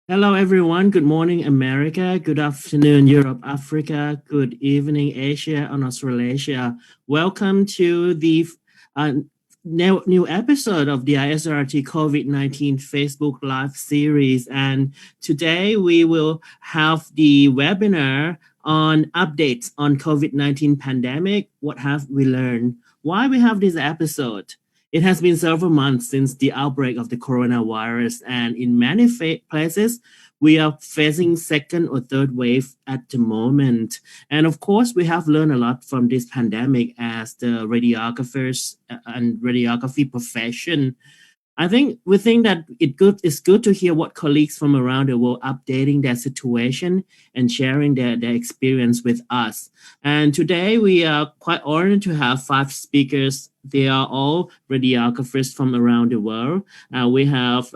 Hello, everyone. Good morning, America. Good afternoon, Europe, Africa. Good evening, Asia and Australasia. Welcome to the uh, new episode of the ISRT COVID-19 Facebook Live series. And today we will have the webinar on updates on COVID-19 pandemic. What have we learned? Why we have this episode? It has been several months since the outbreak of the coronavirus, and in many places, we are facing second or third wave at the moment. And of course, we have learned a lot from this pandemic as the radiographers and radiography profession. We think that it's good to hear what colleagues from around the world updating their situation and sharing their experience with us. And today we are quite honored to have five speakers. They are all radiographers from around the world. We have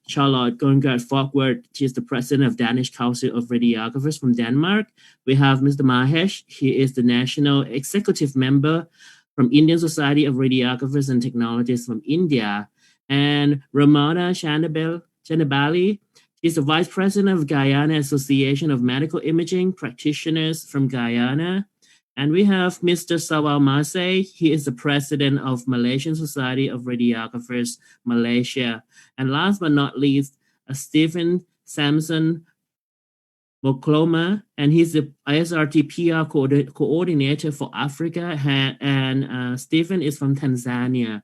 Charlotte Gongard Fogward. She is the president of Danish Council of Radiographers from Denmark. We have Mr. Mahesh. He is the national executive member from Indian Society of Radiographers and Technologists from India. And Ramona Chanabali is the vice president of Guyana Association of Medical Imaging Practitioners from Guyana. And we have Mr. Sawal Masay. He is the president of Malaysian Society of Radiographers, Malaysia. And last but not least, Stephen Samson Mokloma, and he's the ISRT PR coordinator for Africa. And Stephen is from Tanzania.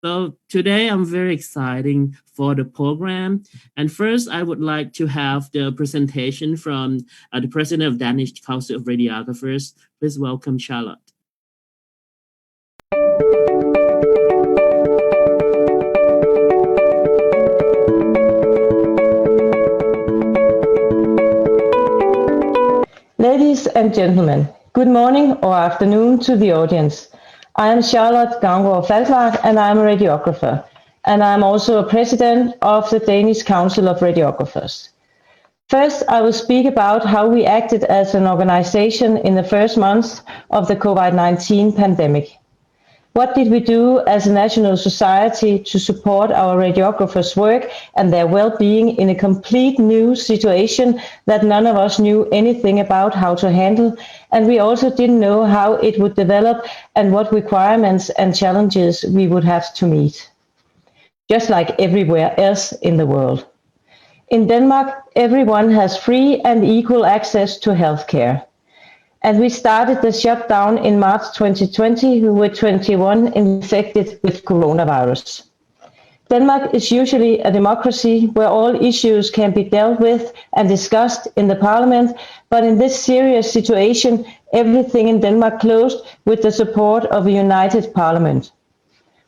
So today I'm very excited for the program. And first, I would like to have the presentation from the president of Danish Council of Radiographers. Please welcome Charlotte. Ladies and gentlemen, good morning or afternoon to the audience. I am Charlotte Ganggaard Falkvart, and I'm a radiographer, and I'm also a president of the Danish Council of Radiographers. First, I will speak about how we acted as an organization in the first months of the COVID-19 pandemic. What did we do as a national society to support our radiographers' work and their well-being in a complete new situation that none of us knew anything about how to handle, and we also didn't know how it would develop and what requirements and challenges we would have to meet, just like everywhere else in the world. In Denmark, everyone has free and equal access to healthcare. And we started the shutdown in March 2020 with 21 infected with coronavirus. Denmark is usually a democracy where all issues can be dealt with and discussed in the parliament, but in this serious situation, everything in Denmark closed with the support of a united parliament.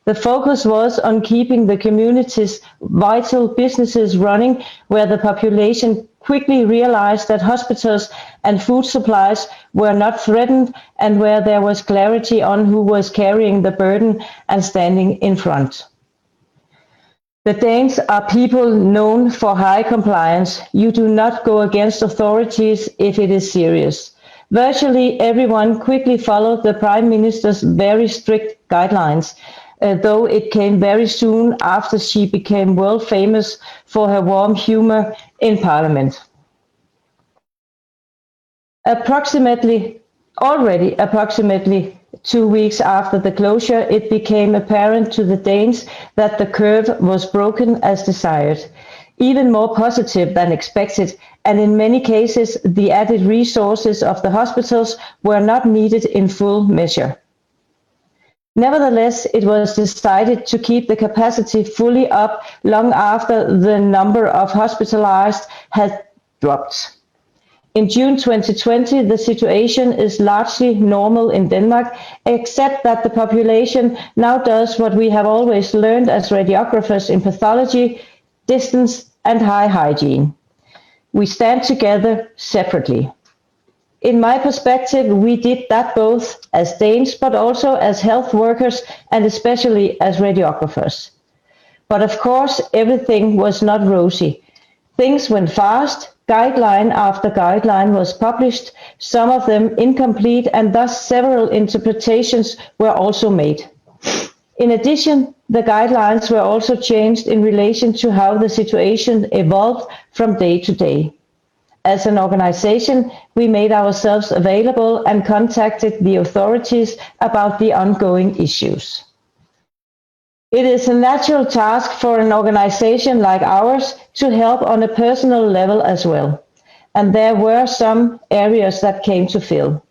The focus was on keeping the community's vital businesses running, where the population quickly realized that hospitals and food supplies were not threatened, and where there was clarity on who was carrying the burden and standing in front. The Danes are people known for high compliance. You do not go against authorities if it is serious. Virtually everyone quickly followed the Prime Minister's very strict guidelines, though it came very soon after she became world famous for her warm humor in Parliament. Approximately 2 weeks after the closure, it became apparent to the Danes that the curve was broken as desired, even more positive than expected, and in many cases the added resources of the hospitals were not needed in full measure. Nevertheless, it was decided to keep the capacity fully up long after the number of hospitalized had dropped. In June 2020, the situation is largely normal in Denmark, except that the population now does what we have always learned as radiographers in pathology: distance and high hygiene. We stand together separately. In my perspective, we did that both as Danes, but also as health workers and especially as radiographers. But of course, everything was not rosy. Things went fast. Guideline after guideline was published, some of them incomplete, and thus several interpretations were also made. In addition, the guidelines were also changed in relation to how the situation evolved from day to day. As an organization, we made ourselves available and contacted the authorities about the ongoing issues. It is a natural task for an organization like ours to help on a personal level as well, and there were some areas that came to fill.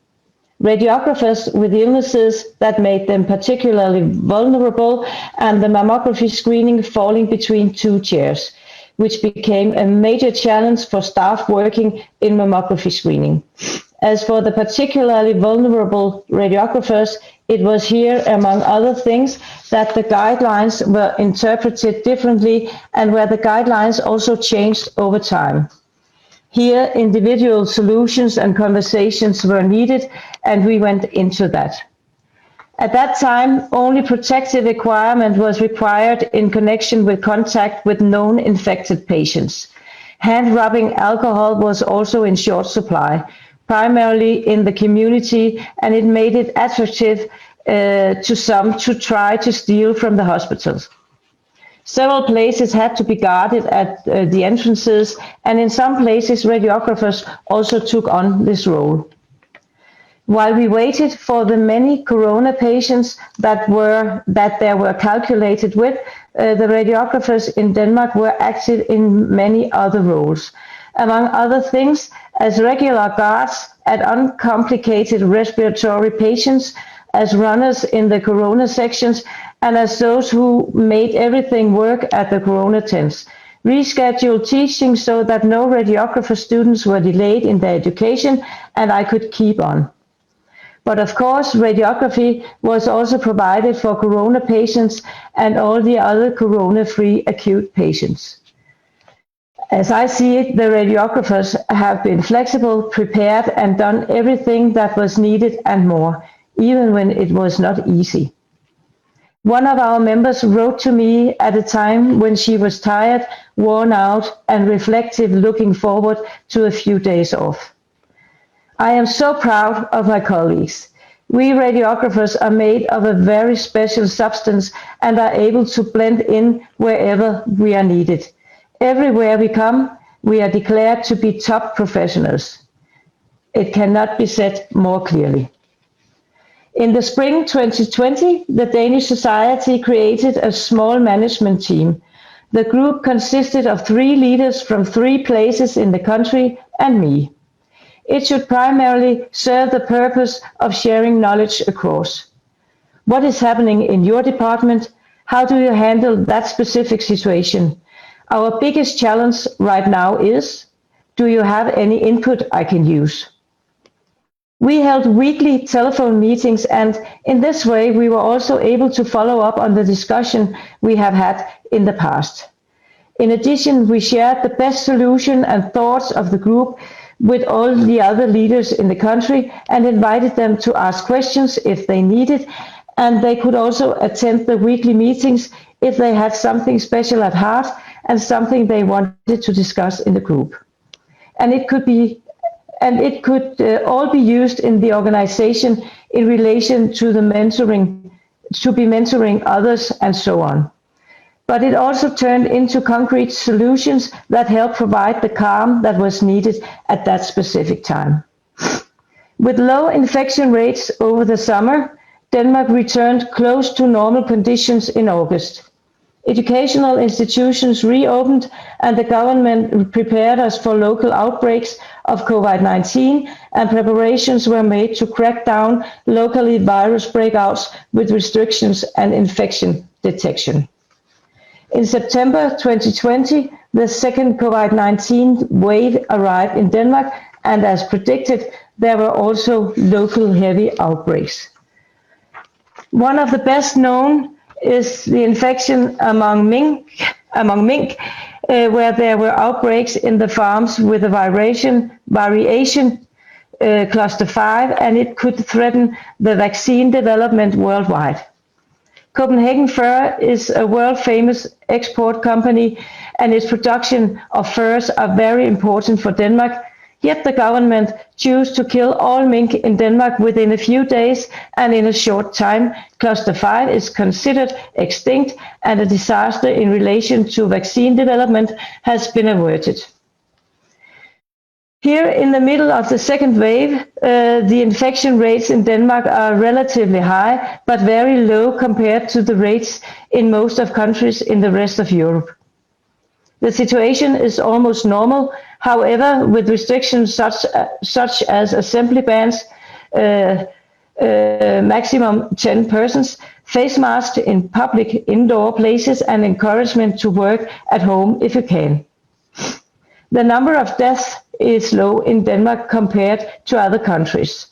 Radiographers with illnesses that made them particularly vulnerable, and the mammography screening falling between two chairs, which became a major challenge for staff working in mammography screening. As for the particularly vulnerable radiographers, it was here, among other things, that the guidelines were interpreted differently and where the guidelines also changed over time. Here, individual solutions and conversations were needed, and we went into that. At that time, only protective equipment was required in connection with contact with known infected patients. Hand-rubbing alcohol was also in short supply, primarily in the community, and it made it attractive to some to try to steal from the hospitals. Several places had to be guarded at the entrances, and in some places radiographers also took on this role. While we waited for the many corona patients that there were calculated with, the radiographers in Denmark were active in many other roles. Among other things, as regular guards at uncomplicated respiratory patients, as runners in the corona sections, and as those who made everything work at the corona tents. Rescheduled teaching so that no radiographer students were delayed in their education, and I could keep on. But of course, radiography was also provided for corona patients and all the other corona-free acute patients. As I see it, the radiographers have been flexible, prepared, and done everything that was needed and more, even when it was not easy. One of our members wrote to me at a time when she was tired, worn out, and reflective, looking forward to a few days off. I am so proud of my colleagues. We radiographers are made of a very special substance and are able to blend in wherever we are needed. Everywhere we come, we are declared to be top professionals. It cannot be said more clearly. In the spring 2020, the Danish Society created a small management team. The group consisted of 3 leaders from 3 places in the country and me. It should primarily serve the purpose of sharing knowledge across. What is happening in your department? How do you handle that specific situation? Our biggest challenge right now is, do you have any input I can use? We held weekly telephone meetings, and in this way we were also able to follow up on the discussion we have had in the past. In addition, we shared the best solution and thoughts of the group with all the other leaders in the country and invited them to ask questions if they needed, and they could also attend the weekly meetings if they had something special at heart and something they wanted to discuss in the group. And it could all be used in the organization in relation to the mentoring others and so on. But it also turned into concrete solutions that helped provide the calm that was needed at that specific time. With low infection rates over the summer, Denmark returned close to normal conditions in August. Educational institutions reopened and the government prepared us for local outbreaks of COVID-19, and preparations were made to crack down locally virus breakouts with restrictions and infection detection. In September 2020, the second COVID-19 wave arrived in Denmark, and as predicted, there were also local heavy outbreaks. One of the best known is the infection among mink, where there were outbreaks in the farms with a variation cluster 5, and it could threaten the vaccine development worldwide. Copenhagen Fur is a world-famous export company, and its production of furs are very important for Denmark. Yet the government chose to kill all mink in Denmark within a few days, and in a short time, cluster 5 is considered extinct and a disaster in relation to vaccine development has been averted. Here in the middle of the second wave, the infection rates in Denmark are relatively high, but very low compared to the rates in most of countries in the rest of Europe. The situation is almost normal, however, with restrictions such as assembly bans, maximum 10 persons, face masks in public indoor places, and encouragement to work at home if you can. The number of deaths is low in Denmark compared to other countries.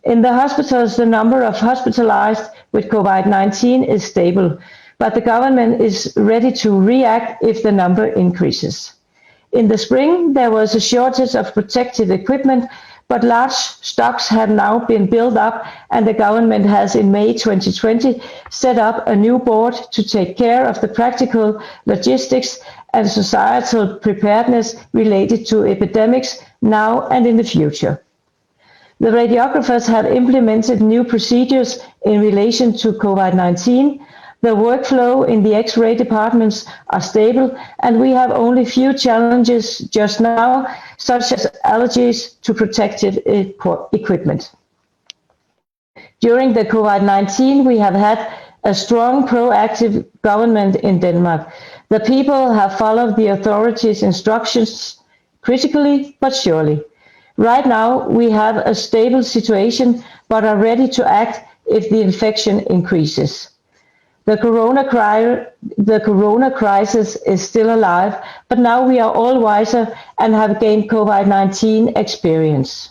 In the hospitals, the number of hospitalized with COVID-19 is stable, but the government is ready to react if the number increases. In the spring, there was a shortage of protective equipment, but large stocks have now been built up, and the government has in May 2020 set up a new board to take care of the practical logistics and societal preparedness related to epidemics now and in the future. The radiographers have implemented new procedures in relation to COVID-19. The workflow in the X-ray departments are stable, and we have only few challenges just now, such as allergies to protective equipment. During the COVID-19, we have had a strong proactive government in Denmark. The people have followed the authorities' instructions critically but surely. Right now, we have a stable situation but are ready to act if the infection increases. The corona crisis is still alive, but now we are all wiser and have gained COVID-19 experience.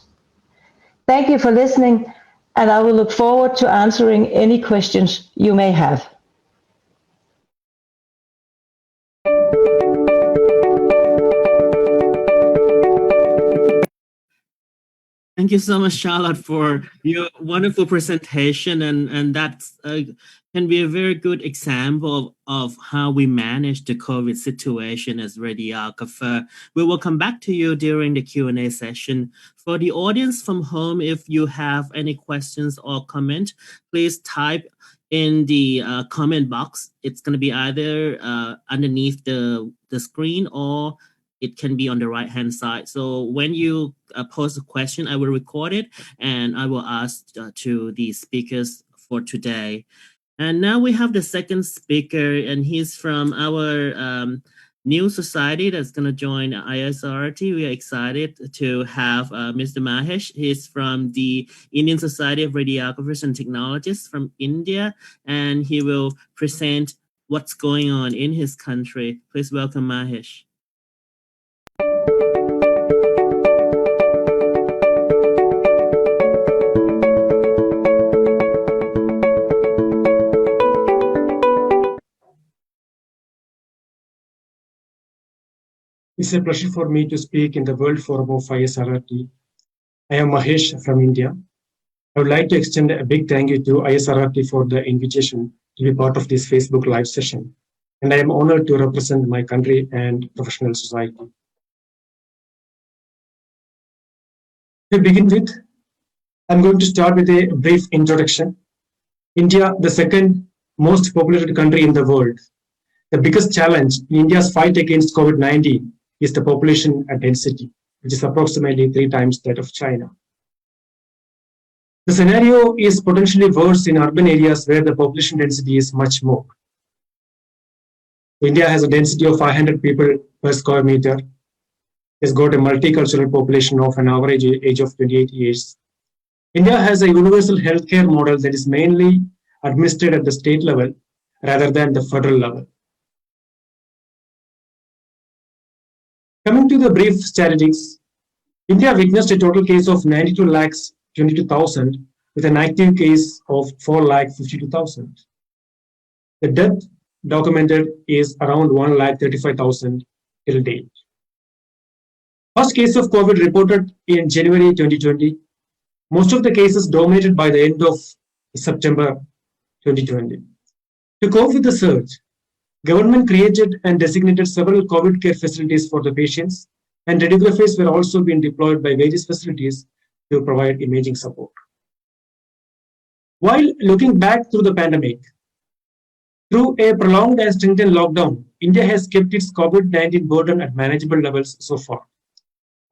Thank you for listening, and I will look forward to answering any questions you may have. Thank you so much, Charlotte, for your wonderful presentation, and that can be a very good example of how we manage the COVID situation as radiographer. We will come back to you during the Q&A session. For the audience from home, if you have any questions or comment, please type in the comment box. It's going to be either underneath the screen, or it can be on the right-hand side. So when you pose a question, I will record it and I will ask to the speakers for today. And now we have the second speaker, and he's from our new society that's going to join ISRT. We are excited to have Mr. Mahesh. He's from the Indian Society of Radiographers and Technologists from India, and he will present what's going on in his country. Please welcome Mahesh. It's a pleasure for me to speak in the World Forum of ISRT. I am Mahesh from India. I would like to extend a big thank you to ISRT for the invitation to be part of this Facebook Live session. And I am honored to represent my country and professional society. To begin with, I'm going to start with a brief introduction. India, the second most populated country in the world. The biggest challenge in India's fight against COVID-19 is the population density, which is approximately 3 times that of China. The scenario is potentially worse in urban areas where the population density is much more. India has a density of 500 people per square meter. It's got a multicultural population of an average age of 28 years. India has a universal healthcare model that is mainly administered at the state level rather than the federal level. Coming to the brief statistics, India witnessed a total case of 92,22,000 with an active case of 4,52,000. The death documented is around 1,35,000 till date. First case of COVID reported in January 2020. Most of the cases dominated by the end of September 2020. To cope with the surge, government created and designated several COVID care facilities for the patients and radiographers were also being deployed by various facilities to provide imaging support. While looking back through the pandemic, through a prolonged and stringent lockdown, India has kept its COVID-19 burden at manageable levels so far.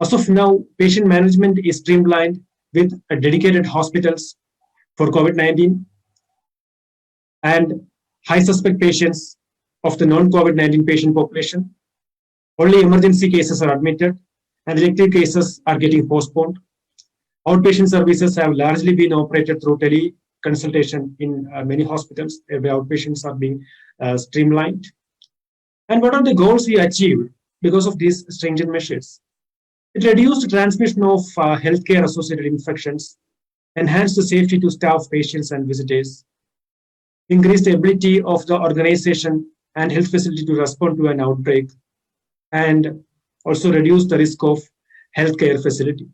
As of now, patient management is streamlined with dedicated hospitals for COVID-19 and high suspect patients of the non-COVID-19 patient population. Only emergency cases are admitted and elective cases are getting postponed. Outpatient services have largely been operated through teleconsultation in many hospitals, where outpatients are being streamlined. And what are the goals we achieved because of these stringent measures? It reduced transmission of healthcare associated infections, enhanced the safety to staff, patients, and visitors, increased the ability of the organization and health facility to respond to an outbreak, and also reduced the risk of healthcare facility.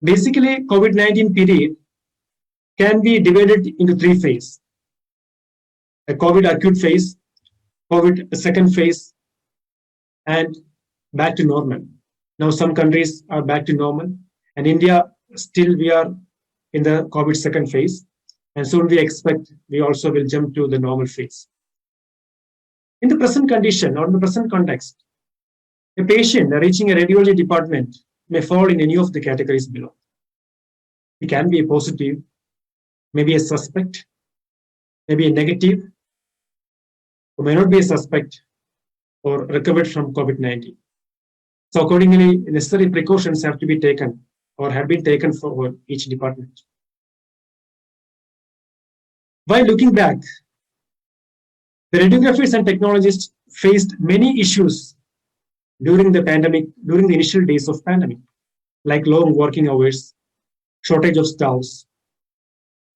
Basically, COVID-19 period can be divided into three phases: a COVID acute phase, COVID second phase, and back to normal. Now some countries are back to normal, and India still we are in the COVID second phase, and soon we expect we also will jump to the normal phase. In the present condition or in the present context, a patient reaching a radiology department may fall in any of the categories below. It can be a positive, maybe a suspect, maybe a negative, or may not be a suspect or recovered from COVID-19. So accordingly, necessary precautions have to be taken or have been taken for each department. While looking back, the radiographers and technologists faced many issues during the pandemic, during the initial days of pandemic, like long working hours, shortage of staffs.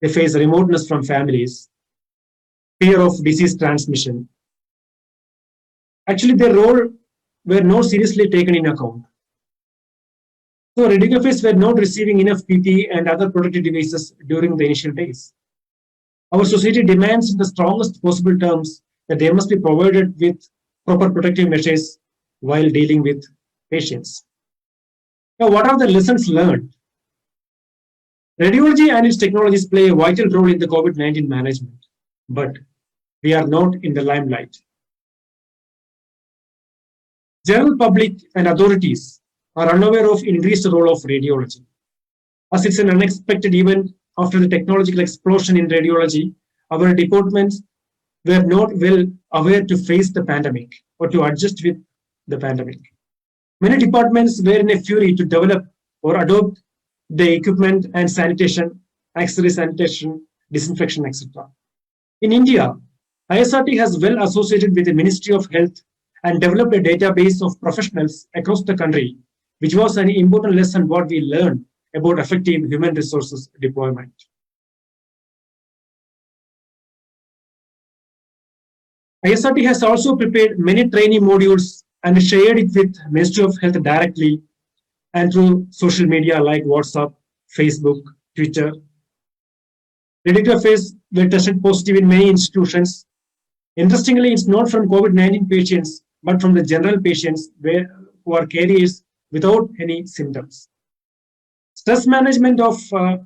They face remoteness from families, fear of disease transmission. Actually, their role were not seriously taken in account. So radiographers were not receiving enough PPE and other protective devices during the initial days. Our society demands in the strongest possible terms that they must be provided with proper protective measures while dealing with patients. Now, what are the lessons learned? Radiology and its technologies play a vital role in the COVID-19 management, but we are not in the limelight. General public and authorities are unaware of increased role of radiology. As it's an unexpected event after the technological explosion in radiology, our departments were not well aware to face the pandemic or to adjust with the pandemic. Many departments were in a fury to develop or adopt the equipment and sanitation, auxiliary sanitation, disinfection, etc. In India, ISRT has well associated with the Ministry of Health and developed a database of professionals across the country, which was an important lesson what we learned about effective human resources deployment. ISRT has also prepared many training modules and shared it with Ministry of Health directly and through social media like WhatsApp, Facebook, Twitter. Radiographers were tested positive in many institutions. Interestingly, it's not from COVID-19 patients, but from the general patients who are carriers without any symptoms. Stress management of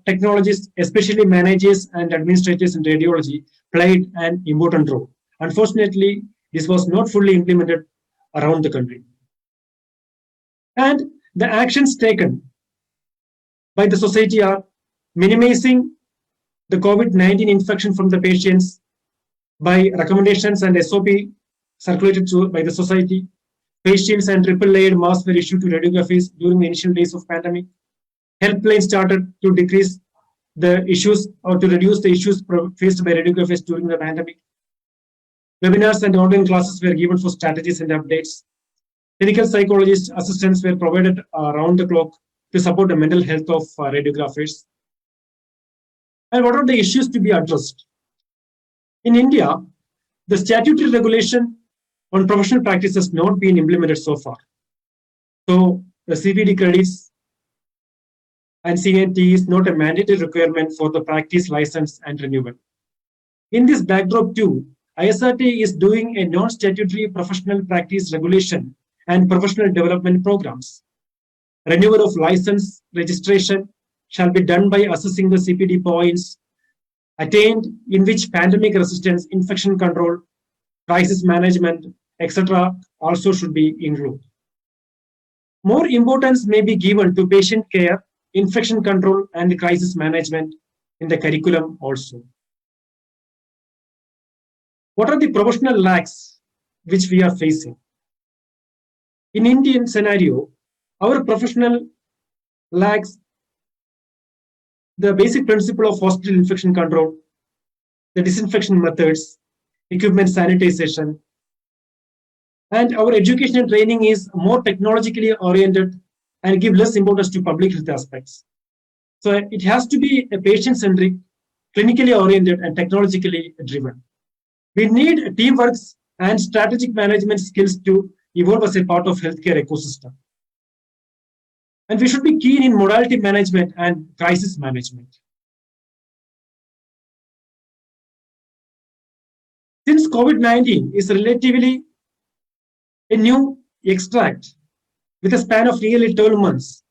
technologists, especially managers and administrators in radiology, played an important role. Unfortunately, this was not fully implemented around the country. And the actions taken by the society are minimizing the COVID-19 infection from the patients by recommendations and SOP circulated by the society. Face shields and triple-layered masks were issued to radiographers during the initial days of pandemic. Helplines started to decrease the issues or to reduce the issues faced by radiographers during the pandemic. Webinars and online classes were given for strategies and updates. Clinical psychologist assistants were provided around the clock to support the mental health of radiographers. And what are the issues to be addressed? In India, the statutory regulation on professional practice has not been implemented so far. So the CPD credits and CNT is not a mandatory requirement for the practice license and renewal. In this backdrop too, ISRT is doing a non-statutory professional practice regulation and professional development programs. Renewal of license registration shall be done by assessing the CPD points attained in which pandemic resistance, infection control, crisis management, etc. also should be included. More importance may be given to patient care, infection control, and crisis management in the curriculum also. What are the professional lacks which we are facing? In Indian scenario, our professional lacks the basic principle of hospital infection control, the disinfection methods, equipment sanitization, and our education and training is more technologically oriented and give less importance to public health aspects. So it has to be a patient-centric, clinically oriented, and technologically driven. We need teamwork and strategic management skills to evolve as a part of healthcare ecosystem. And we should be keen in modality management and crisis management. Since COVID-19 is relatively a new extract with a span of nearly 12 months,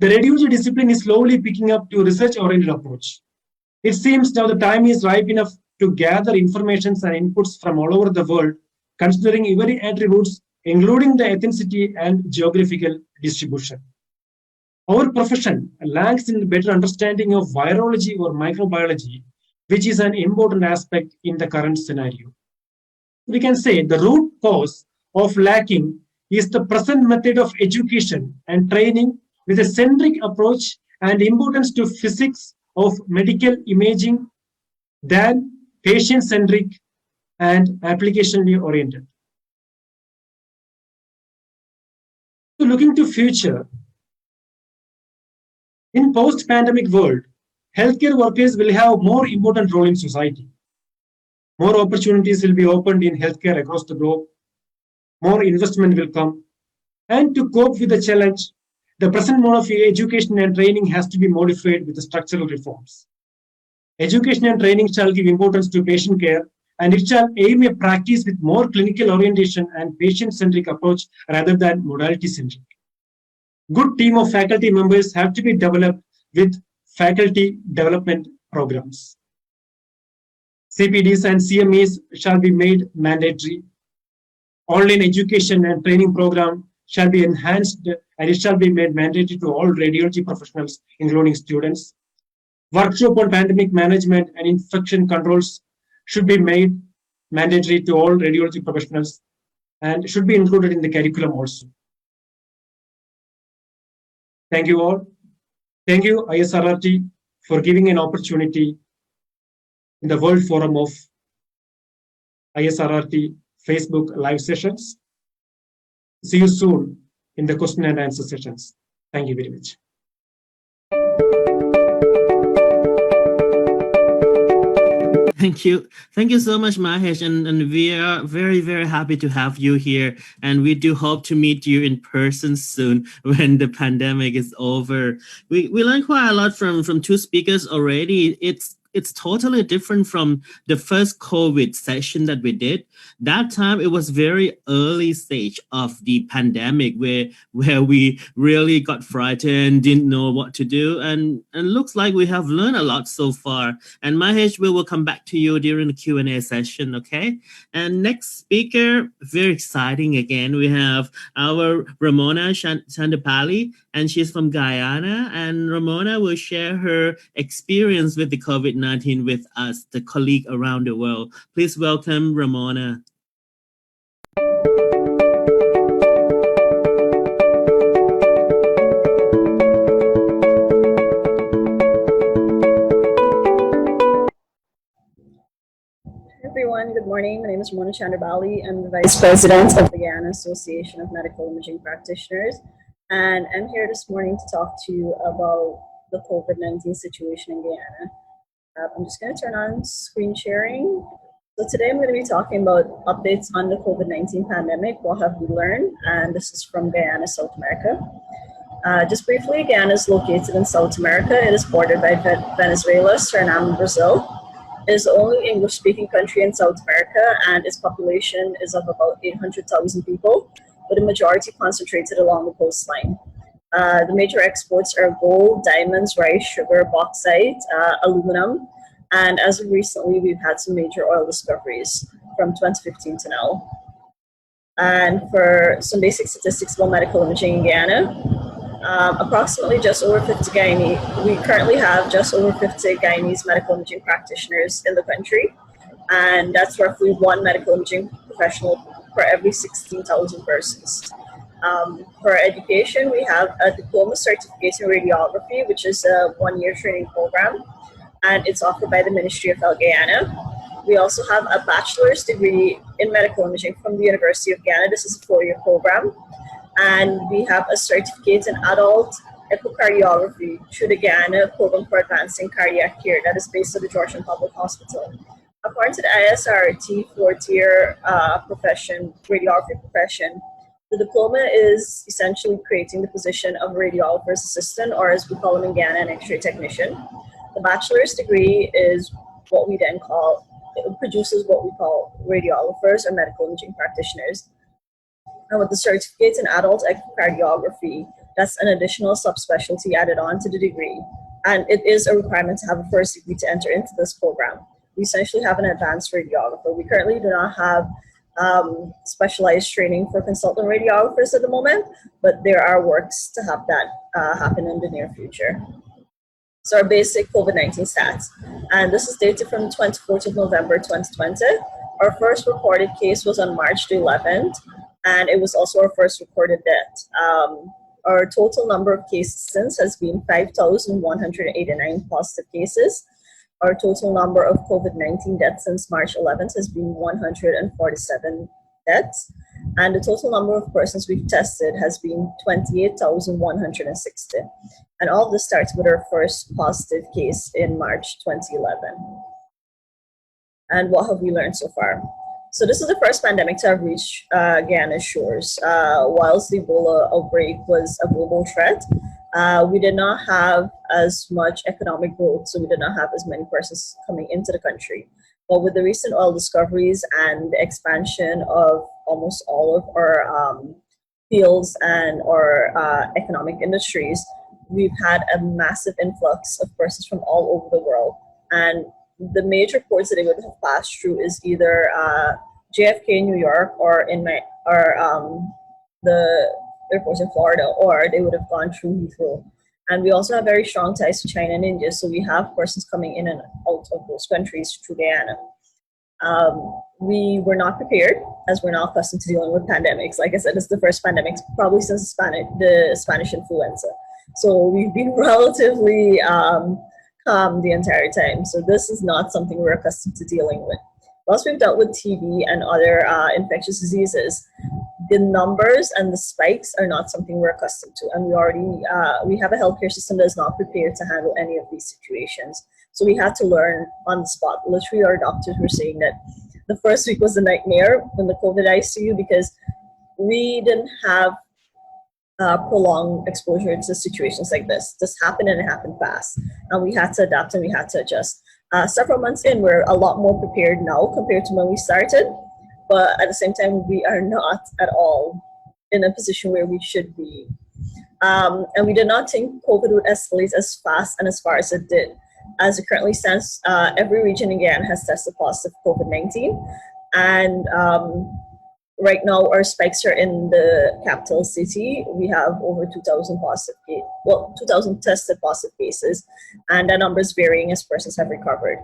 the radiology discipline is slowly picking up to research-oriented approach. It seems now the time is ripe enough to gather information and inputs from all over the world, considering every attributes, including the ethnicity and geographical distribution. Our profession lacks in better understanding of virology or microbiology, which is an important aspect in the current scenario. We can say the root cause of lacking is the present method of education and training with a centric approach and importance to physics of medical imaging than patient-centric and applicationally oriented. So looking to future, in post-pandemic world, healthcare workers will have more important role in society. More opportunities will be opened in healthcare across the globe. More investment will come. And to cope with the challenge, the present mode of education and training has to be modified with the structural reforms. Education and training shall give importance to patient care, and it shall aim a practice with more clinical orientation and patient-centric approach rather than modality-centric. Good team of faculty members have to be developed with faculty development programs. CPDs and CMEs shall be made mandatory. Online education and training program shall be enhanced and it shall be made mandatory to all radiology professionals, including students. Workshop on pandemic management and infection controls should be made mandatory to all radiology professionals and should be included in the curriculum also. Thank you all. Thank you, ISRRT, for giving an opportunity in the World Forum of ISRRT Facebook live sessions. See you soon in the question and answer sessions. Thank you very much. Thank you. Thank you so much, Mahesh. And we are very, very happy to have you here. And we do hope to meet you in person soon when the pandemic is over. We learned quite a lot from two speakers already. It's totally different from the first COVID session that we did. That time, it was very early stage of the pandemic where we really got frightened, didn't know what to do. And looks like we have learned a lot so far. And Mahesh, we will come back to you during the Q&A session, okay? And next speaker, very exciting again. We have our Ramona Chandapalli, and she's from Guyana. And Ramona will share her experience with the COVID-19 with us, the colleague around the world. Please welcome Ramona. Everyone, good morning. My name is Ramona Chandabali. I'm the Vice President of the Guyana Association of Medical Imaging Practitioners, and I'm here this morning to talk to you about the COVID-19 situation in Guyana. I'm just going to turn on screen sharing. So today I'm going to be talking about updates on the COVID-19 pandemic. What have we learned? And this is from Guyana, South America. Just briefly, Guyana is located in South America. It is bordered by Venezuela, Suriname, and Brazil. It is the only English-speaking country in South America, and its population is of about 800,000 people. with a majority concentrated along the coastline. The major exports are gold, diamonds, rice, sugar, bauxite, aluminum, and as of recently, we've had some major oil discoveries from 2015 to now. And for some basic statistics about medical imaging in Guyana, approximately just over 50 Guyanese, we currently have just over 50 Guyanese medical imaging practitioners in the country, and that's roughly one medical imaging professional for every 16,000 persons. For education, we have a diploma certificate in radiography, which is a one-year training program, and it's offered by the Ministry of Health Guyana. We also have a bachelor's degree in medical imaging from the University of Guyana. This is a 4-year program. And we have a certificate in adult echocardiography through the Guyana Program for Advancing Cardiac Care that is based at the Georgian Public Hospital. According to the ISRT 4th-year profession, radiography profession, the diploma is essentially creating the position of radiographer's assistant, or as we call them in Guyana, an X-ray technician. The bachelor's degree is what we then call, it produces what we call radiographers or medical imaging practitioners. And with the certificate in adult echocardiography, that's an additional subspecialty added on to the degree. And it is a requirement to have a first degree to enter into this program. We essentially have an advanced radiographer. We currently do not have specialized training for consultant radiographers at the moment, but there are works to have that happen in the near future. So our basic COVID-19 stats, and this is dated from the 24th of November 2020. Our first reported case was on March the 11th, and it was also our first recorded death. Our total number of cases since has been 5,189 positive cases. Our total number of COVID-19 deaths since March 11th has been 147 deaths. And the total number of persons we've tested has been 28,160. And all of this starts with our first positive case in March 2011. And what have we learned so far? So this is the first pandemic to have reached Guyana's shores. Whilst the Ebola outbreak was a global threat, we did not have as much economic growth, so we did not have as many persons coming into the country. But with the recent oil discoveries and the expansion of almost all of our fields and our economic industries, we've had a massive influx of persons from all over the world. And the major ports that they would have passed through is either JFK in New York or the airports in Florida, or they would have gone through Heathrow. And we also have very strong ties to China and India, so we have persons coming in and out of those countries through Guyana. We were not prepared, as we're not accustomed to dealing with pandemics. Like I said, it's the first pandemic probably since the Spanish influenza. So we've been relatively calm the entire time. So this is not something we're accustomed to dealing with. Once we've dealt with TB and other infectious diseases, the numbers and the spikes are not something we're accustomed to. And we have a healthcare system that is not prepared to handle any of these situations. So we had to learn on the spot. Literally, our doctors were saying that the first week was a nightmare in the COVID ICU because we didn't have prolonged exposure to situations like this. This happened and it happened fast. And we had to adapt and we had to adjust. Several months in, we're a lot more prepared now compared to when we started. But at the same time, we are not at all in a position where we should be. And we did not think COVID would escalate as fast and as far as it did. As it currently stands, every region in Guyana has tested positive COVID-19. And right now, our spikes are in the capital city. We have over 2,000 2,000 tested positive cases. And that number is varying as persons have recovered.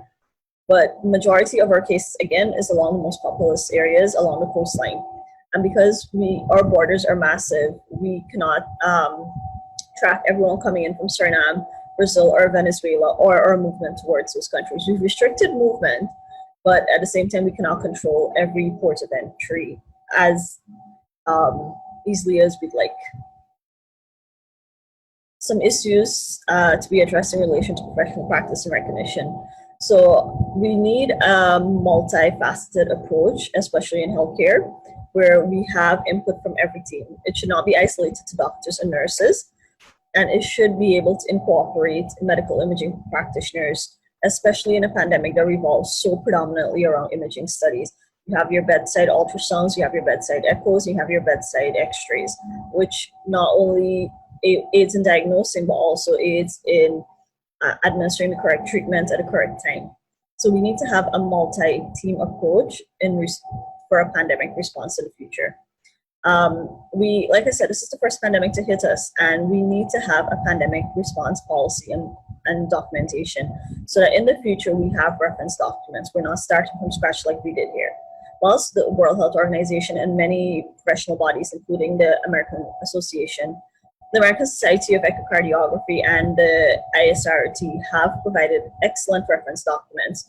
But majority of our cases, again, is along the most populous areas along the coastline. And because our borders are massive, we cannot track everyone coming in from Suriname, Brazil, or Venezuela, or our movement towards those countries. We've restricted movement, but at the same time, we cannot control every port of entry as easily as we'd like. Some issues to be addressed in relation to professional practice and recognition. So we need a multifaceted approach, especially in healthcare, where we have input from every team. It should not be isolated to doctors and nurses, and it should be able to incorporate medical imaging practitioners, especially in a pandemic that revolves so predominantly around imaging studies. You have your bedside ultrasounds, you have your bedside echoes, you have your bedside x-rays, which not only aids in diagnosing, but also aids in administering the correct treatment at the correct time. So we need to have a multi-team approach for a pandemic response in the future. Like I said, this is the first pandemic to hit us, and we need to have a pandemic response policy and documentation so that in the future we have reference documents. We're not starting from scratch like we did here. Whilst the World Health Organization and many professional bodies, including the American Association, the American Society of Echocardiography, and the ISRT have provided excellent reference documents,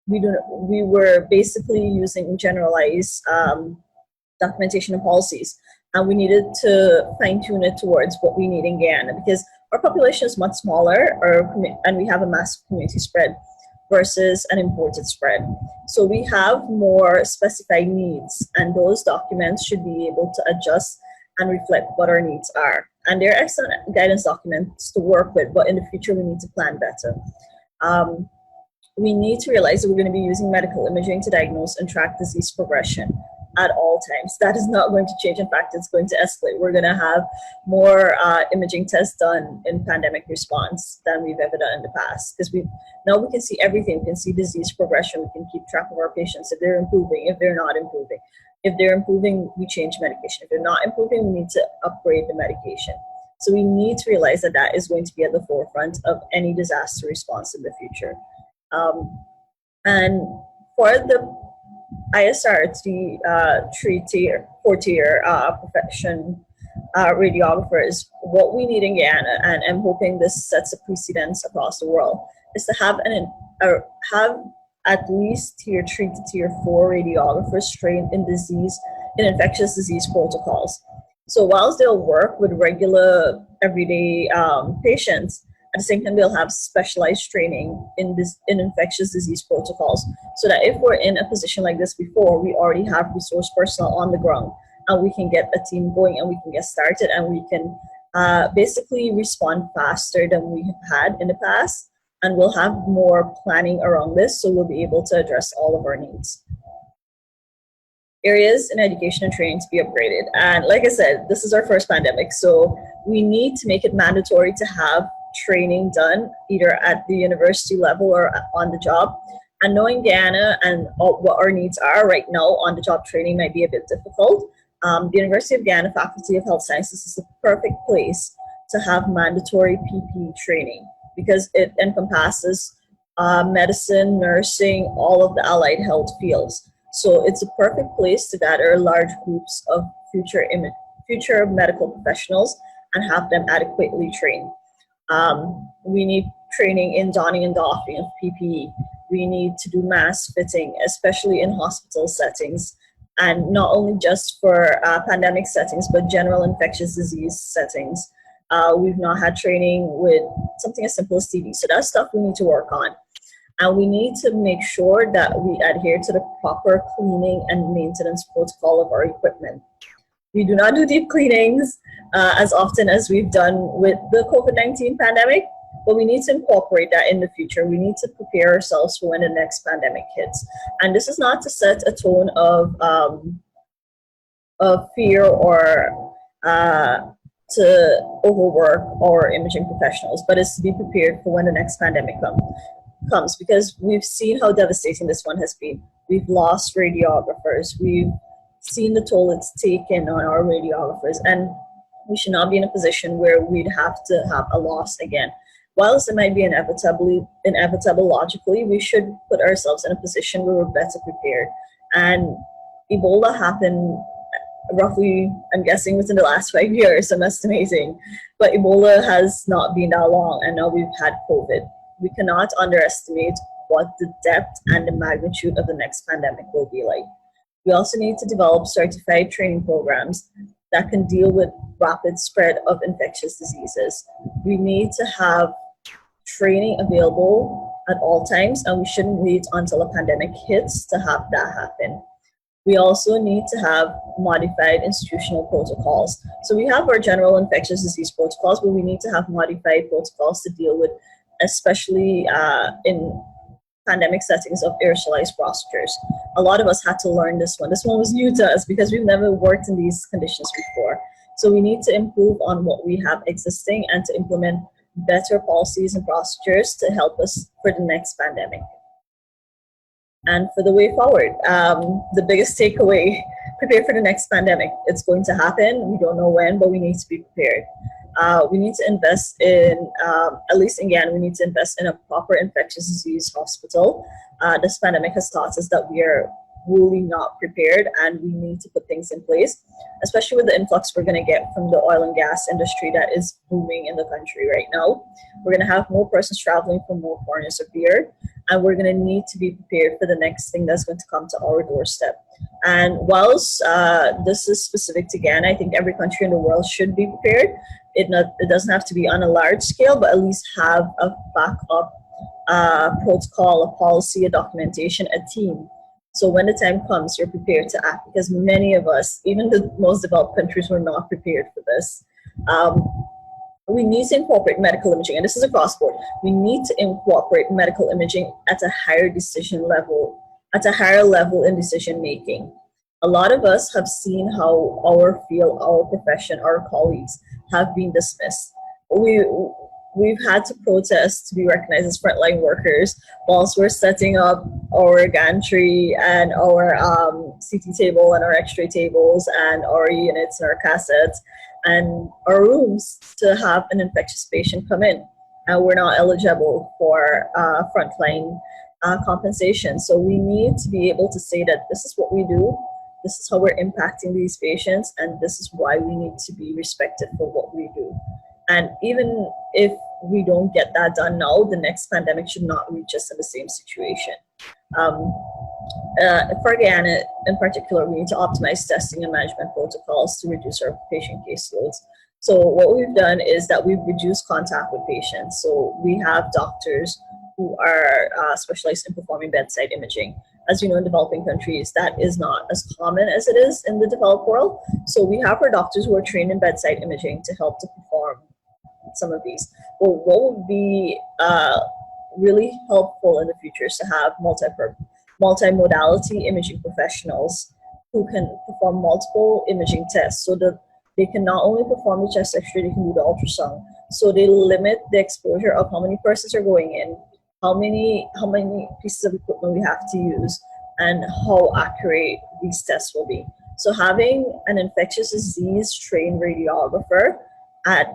we were basically using generalized documentation and policies, and we needed to fine-tune it towards what we need in Guyana, because our population is much smaller, and we have a massive community spread versus an imported spread. So we have more specified needs, and those documents should be able to adjust and reflect what our needs are. And they're excellent guidance documents to work with, but in the future we need to plan better. We need to realize that we're going to be using medical imaging to diagnose and track disease progression at all times. That is not going to change. In fact, it's going to escalate. We're going to have more imaging tests done in pandemic response than we've ever done in the past, because now we can see everything. We can see disease progression. We can keep track of our patients, if they're improving, if they're not improving. If they're improving, we change medication. If they're not improving, we need to upgrade the medication. So we need to realize that that is going to be at the forefront of any disaster response in the future. And for the ISRT 4-tier profession radiographers, what we need in Guyana, and I'm hoping this sets a precedence across the world, is to have at least tier 3 to tier 4 radiographers trained in infectious disease protocols. So whilst they'll work with regular everyday patients, at the same time they'll have specialized training in infectious disease protocols, so that if we're in a position like this before, we already have resource personnel on the ground, and we can get a team going, and we can get started, and we can basically respond faster than we have had in the past. And we'll have more planning around this, so we'll be able to address all of our needs. Areas in education and training to be upgraded. And like I said, this is our first pandemic, so we need to make it mandatory to have training done either at the university level or on the job. And knowing Guyana and what our needs are right now, on the job training might be a bit difficult. The University of Guyana Faculty of Health Sciences is the perfect place to have mandatory PPE training, because it encompasses medicine, nursing, all of the allied health fields. So it's a perfect place to gather large groups of future medical professionals and have them adequately trained. We need training in donning and doffing of PPE. We need to do mask fitting, especially in hospital settings, and not only just for pandemic settings, but general infectious disease settings. We've not had training with something as simple as TB. So that's stuff we need to work on. And we need to make sure that we adhere to the proper cleaning and maintenance protocol of our equipment. We do not do deep cleanings as often as we've done with the COVID-19 pandemic, but we need to incorporate that in the future. We need to prepare ourselves for when the next pandemic hits. And this is not to set a tone of fear or to overwork our imaging professionals, but it's to be prepared for when the next pandemic comes, because we've seen how devastating this one has been. We've lost radiographers. We've seen the toll it's taken on our radiographers, and we should not be in a position where we'd have to have a loss again. Whilst it might be inevitable logically, we should put ourselves in a position where we're better prepared. And Ebola happened roughly, I'm guessing, within the last 5 years, I'm estimating. But Ebola has not been that long, and now we've had COVID. We cannot underestimate what the depth and the magnitude of the next pandemic will be like. We also need to develop certified training programs that can deal with rapid spread of infectious diseases. We need to have training available at all times, and we shouldn't wait until a pandemic hits to have that happen. We also need to have modified institutional protocols. So we have our general infectious disease protocols, but we need to have modified protocols to deal with, especially in pandemic settings of aerosolized procedures. A lot of us had to learn this one. This one was new to us because we've never worked in these conditions before. So we need to improve on what we have existing and to implement better policies and procedures to help us for the next pandemic. And for the way forward, the biggest takeaway, prepare for the next pandemic. It's going to happen. We don't know when, but we need to be prepared. We need to invest in, at least in Ghana, we need to invest in a proper infectious disease hospital. This pandemic has taught us that we are really not prepared and we need to put things in place, especially with the influx we're going to get from the oil and gas industry that is booming in the country right now. We're going to have more persons traveling from more foreigners appear, and we're going to need to be prepared for the next thing that's going to come to our doorstep. And whilst this is specific to Ghana, I think every country in the world should be prepared. It doesn't have to be on a large scale, but at least have a backup protocol, a policy, a documentation, a team. So when the time comes, you're prepared to act, because many of us, even the most developed countries, were not prepared for this. We need to incorporate medical imaging, and this is across board. We need to incorporate medical imaging at a higher decision level, at a higher level in decision making. A lot of us have seen how our field, our profession, our colleagues have been dismissed. We've had to protest to be recognized as frontline workers whilst we're setting up our gantry and our CT table and our X-ray tables and our units and our cassettes and our rooms to have an infectious patient come in. And we're not eligible for frontline compensation. So we need to be able to say that this is what we do, this is how we're impacting these patients, and this is why we need to be respected for what we do. And even if we don't get that done now, the next pandemic should not reach us in the same situation. For Guyana in particular, we need to optimize testing and management protocols to reduce our patient caseloads. So what we've done is that we've reduced contact with patients. So we have doctors who are specialized in performing bedside imaging. As you know, in developing countries, that is not as common as it is in the developed world. So we have our doctors who are trained in bedside imaging to help to perform some of these. Well, what would be really helpful in the future is to have multimodality imaging professionals who can perform multiple imaging tests, so that they can not only perform the chest X-ray, they can do the ultrasound. So they limit the exposure of how many persons are going in, how many pieces of equipment we have to use, and how accurate these tests will be. So having an infectious disease trained radiographer at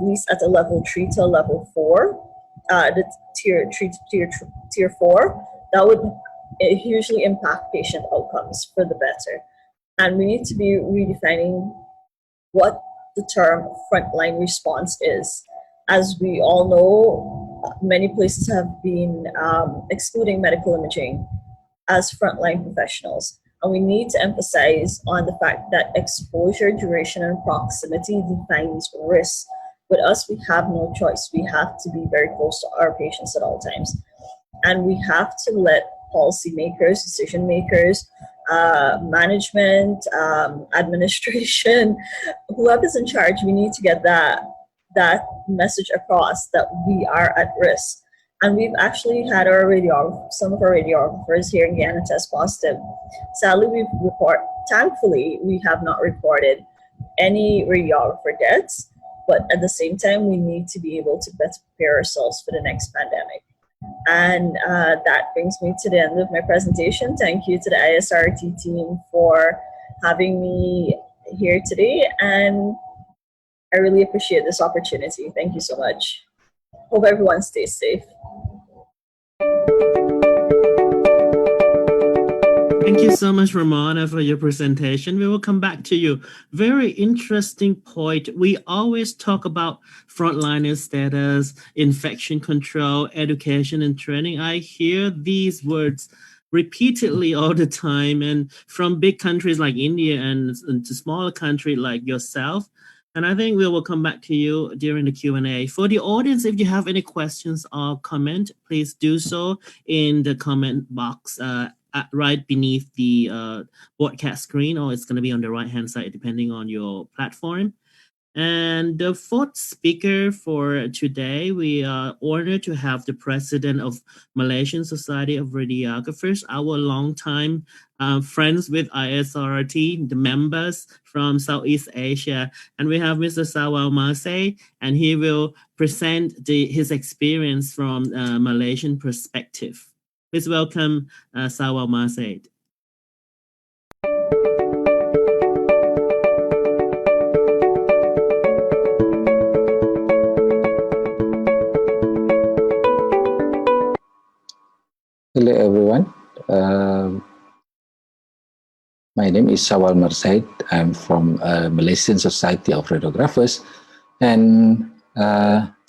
least at a level 3 to a level 4, the tier 3 to tier 4, that would hugely impact patient outcomes for the better. And we need to be redefining what the term frontline response is. As we all know, many places have been excluding medical imaging as frontline professionals. And we need to emphasize on the fact that exposure, duration, and proximity defines risk. With us, we have no choice. We have to be very close to our patients at all times. And we have to let policymakers, decision makers, management, administration, whoever's in charge, we need to get that message across that we are at risk. And we've actually had some of our radiographers here in Guyana test positive. Sadly, thankfully, we have not reported any radiographer deaths, but at the same time, we need to be able to better prepare ourselves for the next pandemic. And that brings me to the end of my presentation. Thank you to the ISRT team for having me here today, and I really appreciate this opportunity. Thank you so much. Hope everyone stays safe. Thank you so much, Ramona, for your presentation. We will come back to you. Very interesting point. We always talk about frontliner status, infection control, education, and training. I hear these words repeatedly all the time, and from big countries like India and to smaller countries like yourself. And I think we will come back to you during the Q&A. For the audience, if you have any questions or comment, please do so in the comment box right beneath the broadcast screen, or it's going to be on the right-hand side, depending on your platform. And the fourth speaker for today, we are honored to have the president of Malaysian Society of Radiographers, our longtime friends with ISRT, the members from Southeast Asia. And we have Mr. Sawal Masay, and he will present his experience from a Malaysian perspective. Please welcome Sawal Masay. Hello everyone. My name is Sawal Marsaid. I'm from Malaysian Society of Radiographers, and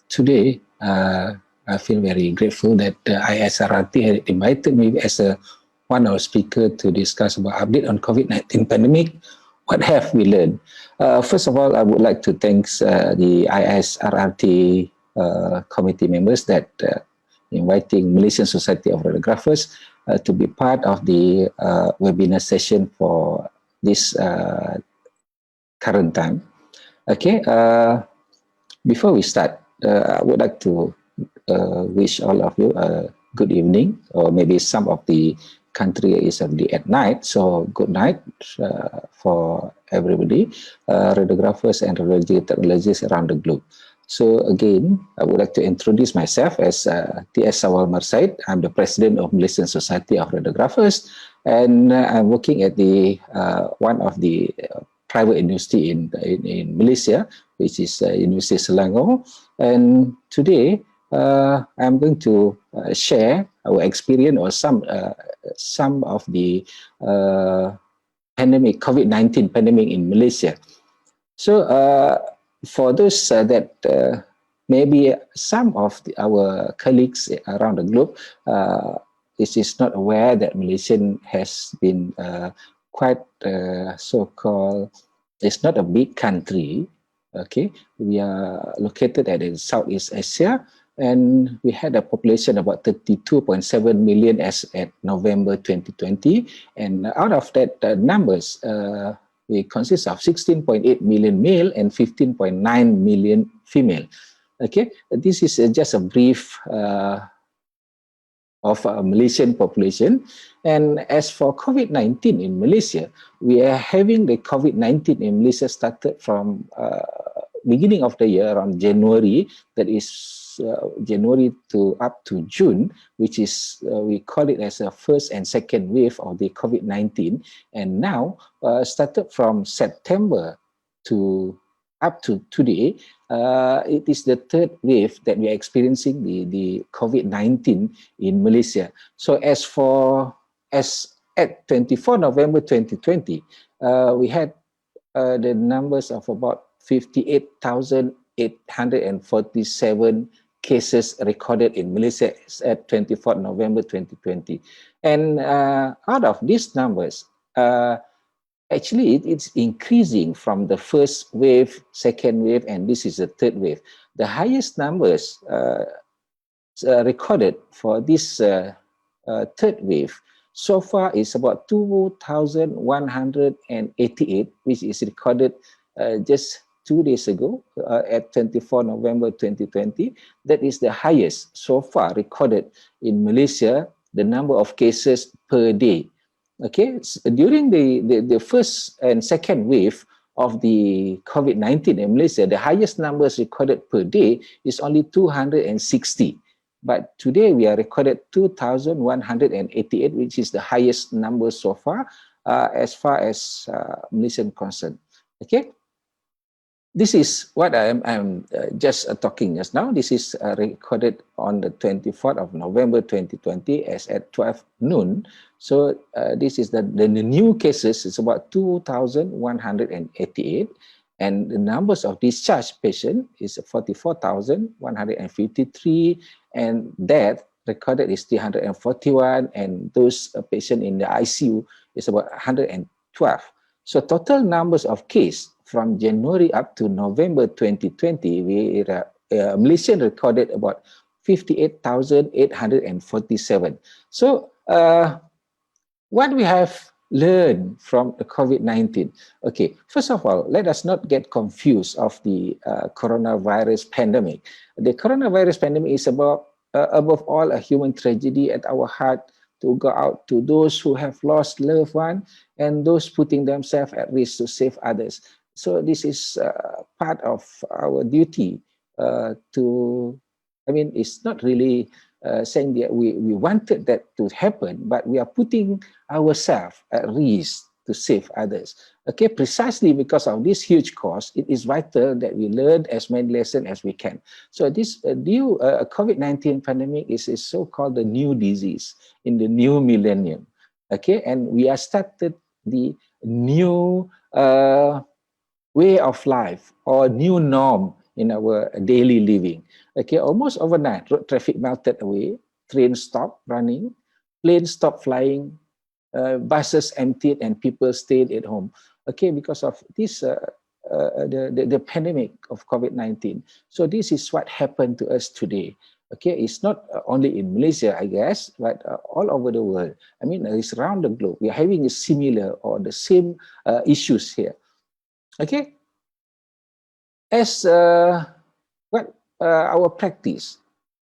today I feel very grateful that ISRT had invited me as one of the speaker to discuss about update on COVID-19 pandemic. What have we learned? First of all, I would like to thank the ISRT committee members that inviting Malaysian Society of Radiographers to be part of the webinar session for this current time. Okay, before we start, I would like to wish all of you a good evening, or maybe some of the country is already at night, so good night for everybody, radiographers and radiology technologists around the globe. So again, I would like to introduce myself as T.S. Sawal Marsaid. I'm the president of Malaysian Society of Radiographers, and I'm working at the one of the private university in Malaysia, which is University Selangor. And today, I'm going to share our experience or some of the pandemic, COVID-19 pandemic in Malaysia. So for those that maybe some of our colleagues around the globe is not aware that Malaysia has been quite so-called, it's not a big country. Okay, we are located at in Southeast Asia, and we had a population about 32.7 million as at November 2020, and out of that numbers, we consist of 16.8 million male and 15.9 million female. Okay, this is just a brief of a Malaysian population. And as for COVID-19 in Malaysia, we are having the COVID-19 in Malaysia started from beginning of the year around January, that is January to up to June, which is we call it as a first and second wave of the COVID-19. And now started from September to up to today, it is the third wave that we are experiencing the COVID-19 in Malaysia. So as at 24 November 2020, we had the numbers of about 58,847 cases recorded in Malaysia at 24 November 2020. And out of these numbers, actually, it's increasing from the first wave, second wave, and this is the third wave. The highest numbers recorded for this third wave so far is about 2,188, which is recorded just 2 days ago at 24 November 2020. That is the highest so far recorded in Malaysia, the number of cases per day. Okay, during the first and second wave of the COVID-19 in Malaysia, the highest numbers recorded per day is only 260. But today we are recorded 2,188, which is the highest number so far as Malaysian concerned. Okay, this is what I'm just talking just now. This is recorded on the 24th of November 2020 as at 12 noon. So this is the new cases is about 2,188, and the numbers of discharged patients is 44,153, and death recorded is 341, and those patients in the ICU is about 112. So total numbers of case from January up to November 2020, Malaysia recorded about 58,847. So what we have learn from the COVID-19? Okay, first of all, let us not get confused of the coronavirus pandemic. The coronavirus pandemic is about, above all, a human tragedy. At our heart to go out to those who have lost loved ones and those putting themselves at risk to save others. So this is part of our duty to, I mean, it's not really saying that we wanted that to happen, but we are putting ourselves at risk to save others. Okay, precisely because of this huge cost, it is vital that we learn as many lessons as we can. So this new COVID-19 pandemic is so-called the new disease in the new millennium. Okay, and we are started the new way of life or new norm in our daily living. Okay, almost overnight, road traffic melted away, trains stopped running, planes stopped flying, buses emptied, and people stayed at home. Okay, because of this, the pandemic of COVID-19. So this is what happened to us today. Okay, it's not only in Malaysia, I guess, but all over the world. I mean, it's around the globe. We are having a similar or the same issues here. Okay, as what our practice,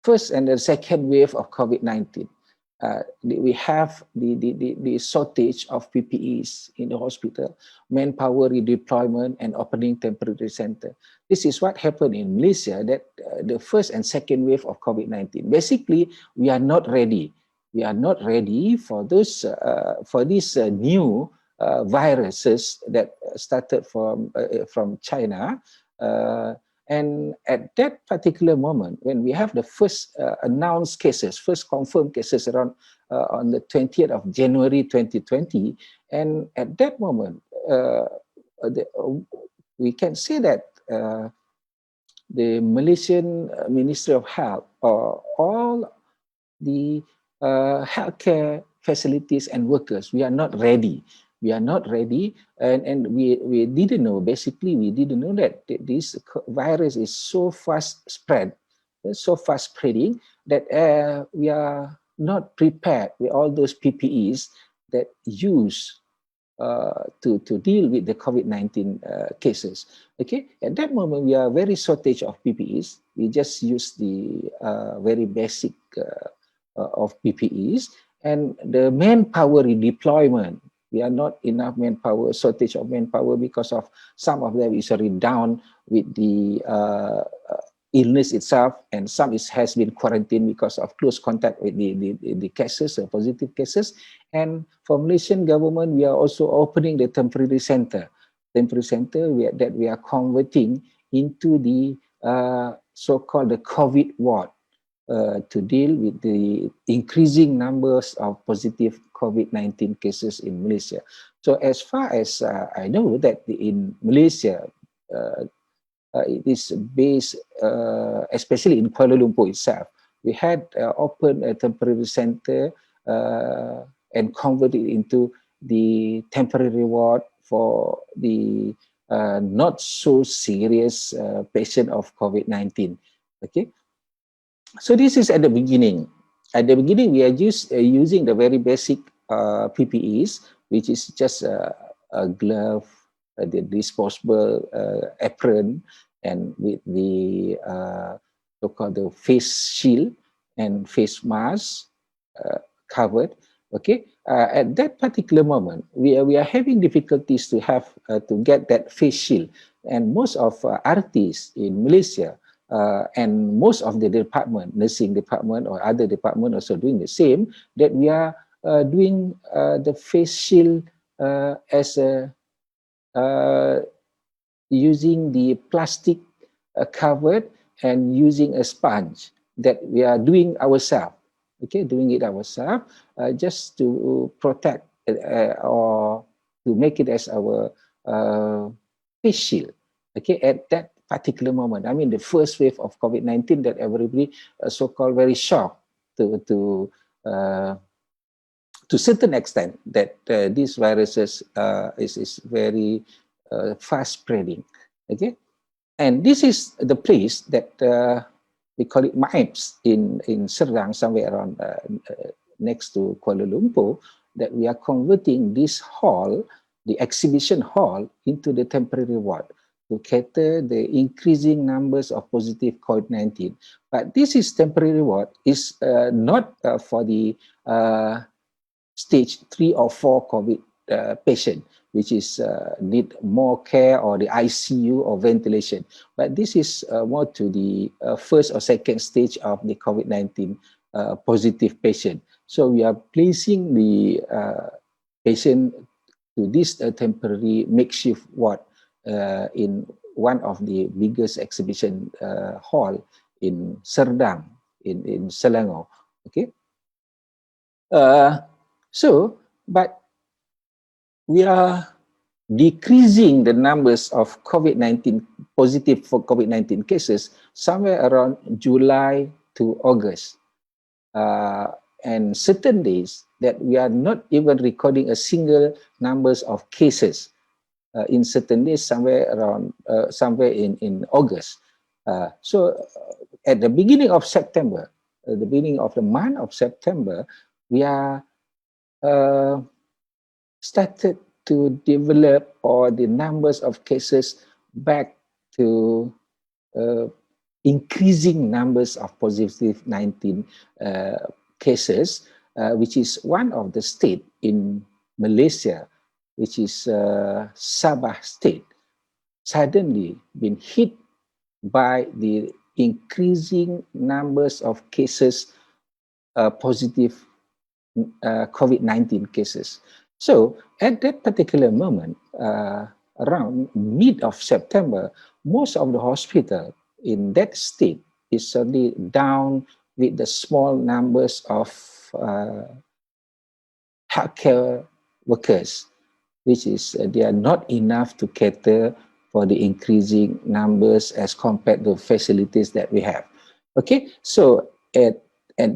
first and the second wave of COVID-19, we have the shortage of PPEs in the hospital, manpower redeployment, and opening temporary center. This is what happened in Malaysia, that the first and second wave of COVID-19. Basically, we are not ready. We are not ready for those for these new viruses that started from China. And at that particular moment, when we have the first announced cases, first confirmed cases around on the 20th of January 2020, and at that moment, we can say that the Malaysian Ministry of Health or all the healthcare facilities and workers, we are not ready. We are not ready, and we didn't know, basically we didn't know that this virus is so fast spread, so fast spreading, that we are not prepared with all those PPEs that use to deal with the COVID-19 cases. Okay, at that moment we are very shortage of PPEs. We just use the very basic of PPEs, and the manpower redeployment. We are not enough manpower, shortage of manpower, because of some of them is already down with the illness itself, and some has been quarantined because of close contact with the cases, positive cases. And for Malaysian government, we are also opening the temporary center that we are converting into the so-called the COVID ward. To deal with the increasing numbers of positive COVID-19 cases in Malaysia. So as far as I know, that in Malaysia, it is based, especially in Kuala Lumpur itself, we had opened a temporary center and converted it into the temporary ward for the not so serious patient of COVID-19. Okay. So this is at the beginning. At the beginning, we are using the very basic PPEs, which is just a glove, the disposable apron, and with the so-called the face shield and face mask covered. Okay. At that particular moment, we are having difficulties to have to get that face shield, and most of artists in Malaysia. And most of the department, nursing department or other department also doing the same, that we are doing the face shield as a using the plastic covered and using a sponge that we are doing ourselves. Okay, doing it ourselves just to protect or to make it as our face shield. Okay, at that particular moment, I mean the first wave of COVID-19, that everybody so-called very shocked to certain extent that these viruses is very fast spreading. Okay, and this is the place that we call it MIPS in Serdang, somewhere around next to Kuala Lumpur, that we are converting this hall, the exhibition hall, into the temporary ward to cater the increasing numbers of positive COVID-19. But this is temporary ward, is not for the stage 3 or 4 COVID patient, which is need more care or the ICU or ventilation. But this is more to the first or second stage of the COVID-19 positive patient. So we are placing the patient to this temporary makeshift ward in one of the biggest exhibition hall in Serdang, in Selangor. Okay. But we are decreasing the numbers of COVID-19 positive for COVID-19 cases somewhere around July to August. And certain days that we are not even recording a single numbers of cases in certain days somewhere around somewhere in August. So at the beginning of September, the beginning of the month of September, we are started to develop or the numbers of cases back to increasing numbers of positive 19 cases, which is one of the state in Malaysia, which is Sabah state, suddenly been hit by the increasing numbers of cases positive COVID-19 cases. So at that particular moment, around mid of September, most of the hospital in that state is suddenly down with the small numbers of healthcare workers, which is they are not enough to cater for the increasing numbers as compared to facilities that we have. Okay, so at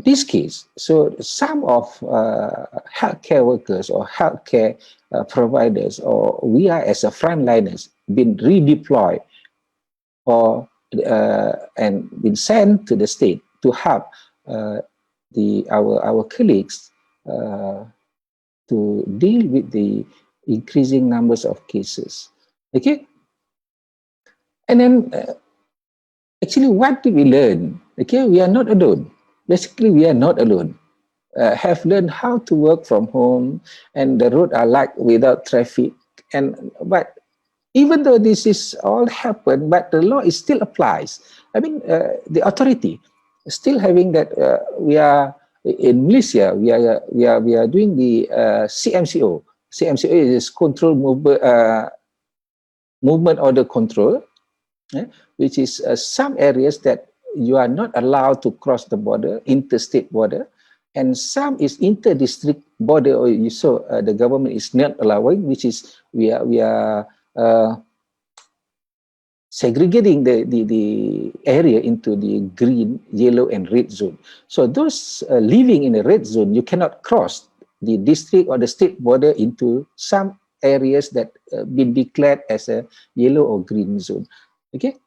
this case, so some of healthcare workers or healthcare providers, or we are as a frontliners, been redeployed or and been sent to the state to help our colleagues to deal with the increasing numbers of cases. Okay, and then actually, what did we learn? Okay, we are not alone. Basically, we are not alone. Have learned how to work from home, and the road are like without traffic. But even though this is all happened, but the law is still applies. I mean, the authority still having that. We are in Malaysia. We are doing the CMCO. CMCO is control movement order control, which is some areas that you are not allowed to cross the border, interstate border, and some is inter-district border, or the government is not allowing, which is we are segregating the area into the green, yellow, and red zone. So those living in a red zone, you cannot cross the district or the state border into some areas that been declared as a yellow or green zone. Okay.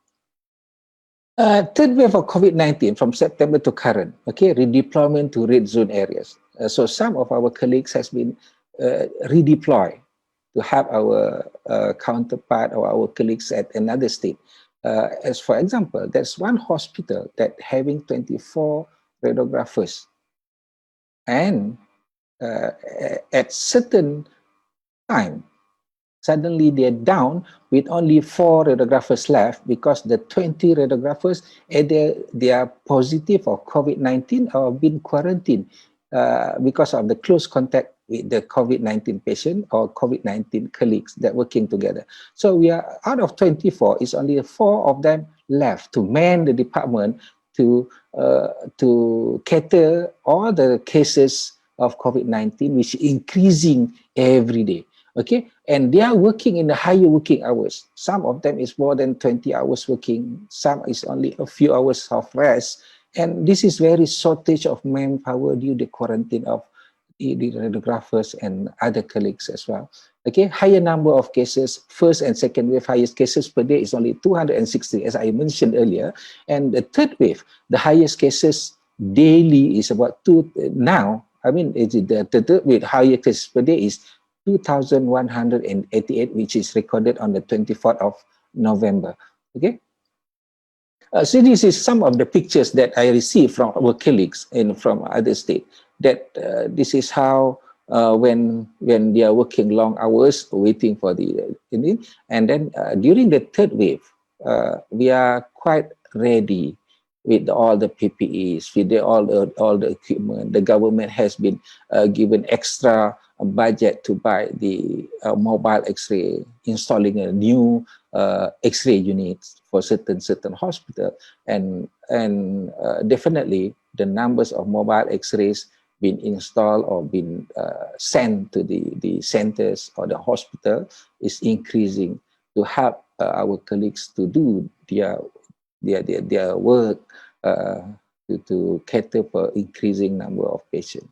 Third wave of COVID-19 from September to current, okay, redeployment to red zone areas. So some of our colleagues has been redeployed to help our counterpart or our colleagues at another state. As for example, there's one hospital that having 24 radiographers, and at certain time, suddenly they're down with only 4 radiographers left because the 20 radiographers, either they are positive or COVID-19 or been quarantined because of the close contact with the COVID-19 patient or COVID-19 colleagues that working together. So we are out of 24, it's only 4 of them left to man the department to cater all the cases of COVID-19, which is increasing every day. Okay, and they are working in the higher working hours. Some of them is more than 20 hours working. Some is only a few hours of rest. And this is very shortage of manpower due to quarantine of the radiographers and other colleagues as well. Okay, higher number of cases, first and second wave, highest cases per day is only 260, as I mentioned earlier. And the third wave, the highest cases daily is about 2. Now, I mean, the with higher cases per day is 2,188, which is recorded on the 24th of November. Okay. So this is some of the pictures that I received from our colleagues and from other states. That this is how when they are working long hours waiting for the and then during the third wave, we are quite ready with all the PPEs, with all the equipment. The government has been given extra budget to buy the mobile X-ray, installing a new X-ray units for certain hospital, and definitely the numbers of mobile X-rays been installed or been sent to the centers or the hospital is increasing to help our colleagues to do their work to cater for increasing number of patients.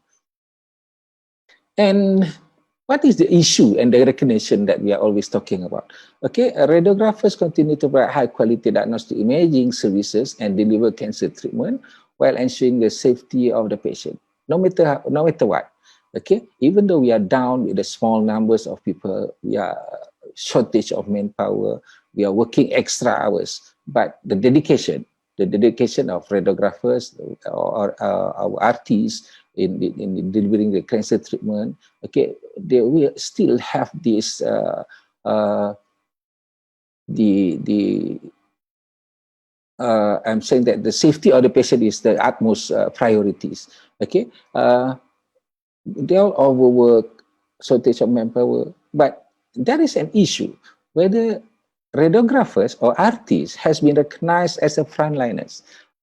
And what is the issue and the recognition that we are always talking about? Okay, radiographers continue to provide high quality diagnostic imaging services and deliver cancer treatment while ensuring the safety of the patient, no matter what. Okay, even though we are down with the small numbers of people, we are shortage of manpower, we are working extra hours, but the dedication of radiographers or our RTs in delivering the cancer treatment, okay, they will still have this I'm saying that the safety of the patient is the utmost priorities. Okay, they all overwork, shortage of manpower, but there is an issue whether radiographers or RTs has been recognized as a frontliners.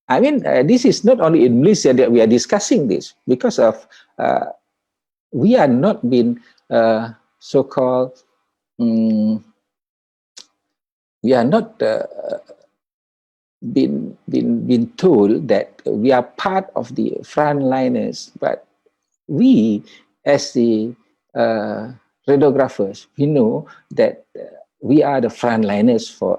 I mean, this is not only in Malaysia that we are discussing this, because of we are not been so-called, we are not been told that we are part of the frontliners, but we as the radiographers, we know that we are the frontliners for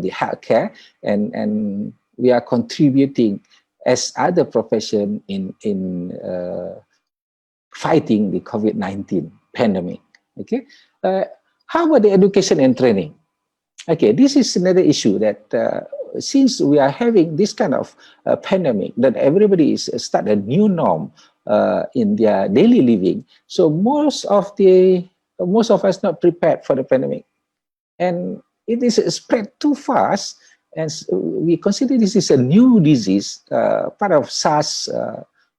the healthcare, and we are contributing as other profession in fighting the COVID-19 pandemic. Okay, how about the education and training? Okay, this is another issue that since we are having this kind of pandemic, that everybody is start a new norm in their daily living. So most of us not prepared for the pandemic, and it is spread too fast. And we consider this is a new disease, part of SARS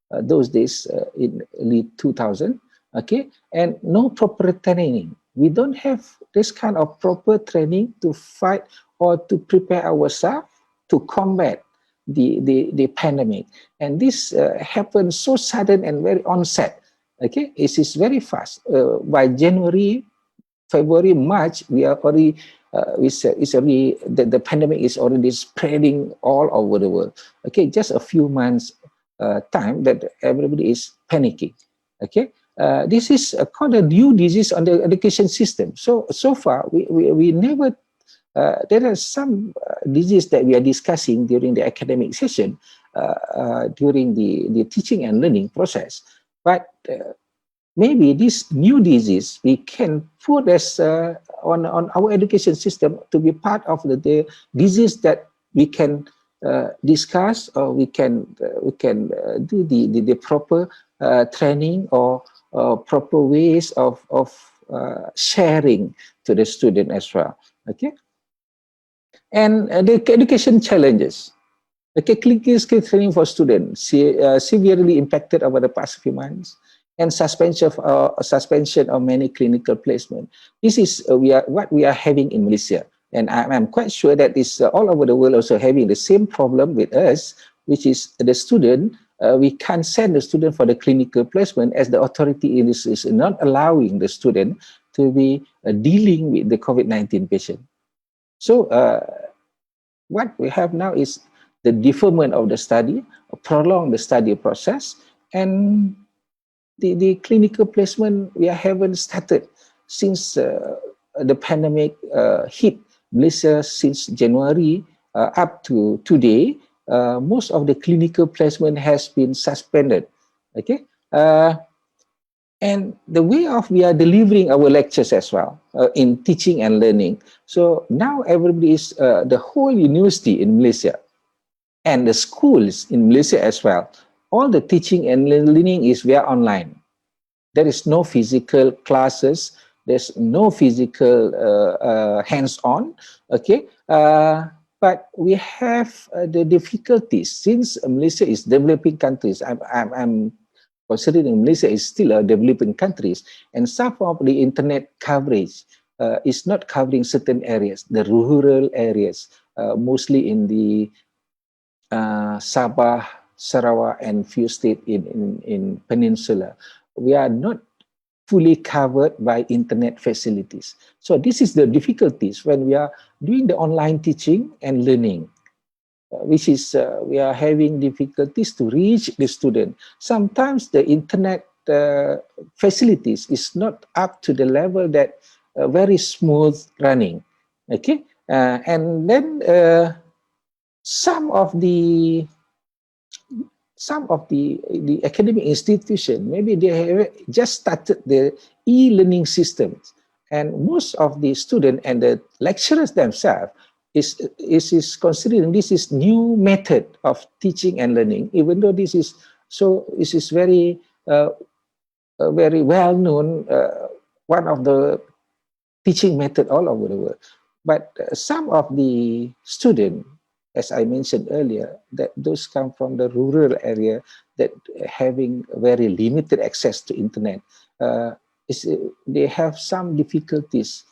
those days in early 2000. Okay, and no proper training. We don't have this kind of proper training to fight or to prepare ourselves to combat the pandemic. And this happened so sudden and very onset. Okay, it is very fast. By January, February, March, we are already the pandemic is already spreading all over the world. Okay, just a few months time that everybody is panicking. Okay. This is called a new disease on the education system. So far, we never, there are some disease that we are discussing during the academic session, during the teaching and learning process. But maybe this new disease, we can put as on our education system to be part of the disease that we can discuss, or we can do the proper training or proper ways of sharing to the student as well. Okay, and the education challenges. Okay, clinical skill training for students severely impacted over the past few months, and suspension of many clinical placement. This is what we are having in Malaysia, and I'm quite sure that is all over the world also having the same problem with us, which is the student. We can't send the student for the clinical placement as the authority is not allowing the student to be dealing with the COVID-19 patient. So what we have now is the deferment of the study, prolong the study process, and the clinical placement we haven't started since the pandemic hit Malaysia since January up to today. Most of the clinical placement has been suspended. Okay, And the way of we are delivering our lectures as well in teaching and learning. So now everybody is, the whole university in Malaysia and the schools in Malaysia as well, all the teaching and learning is via online. There is no physical classes. There's no physical hands-on. Okay, but we have the difficulties since Malaysia is developing countries. I'm considering Malaysia is still a developing countries, and some of the internet coverage is not covering certain areas, the rural areas, mostly in the Sabah, Sarawak, and few states in Peninsula. We are not fully covered by internet facilities. So this is the difficulties when we are doing the online teaching and learning, which is we are having difficulties to reach the student. Sometimes the internet facilities is not up to the level that very smooth running. Okay, and then some of the academic institution, maybe they have just started the e-learning systems, and most of the students and the lecturers themselves is considering this is new method of teaching and learning, even though this is very very well known, one of the teaching method all over the world. But some of the students, as I mentioned earlier, that those come from the rural area that having very limited access to internet, they have some difficulties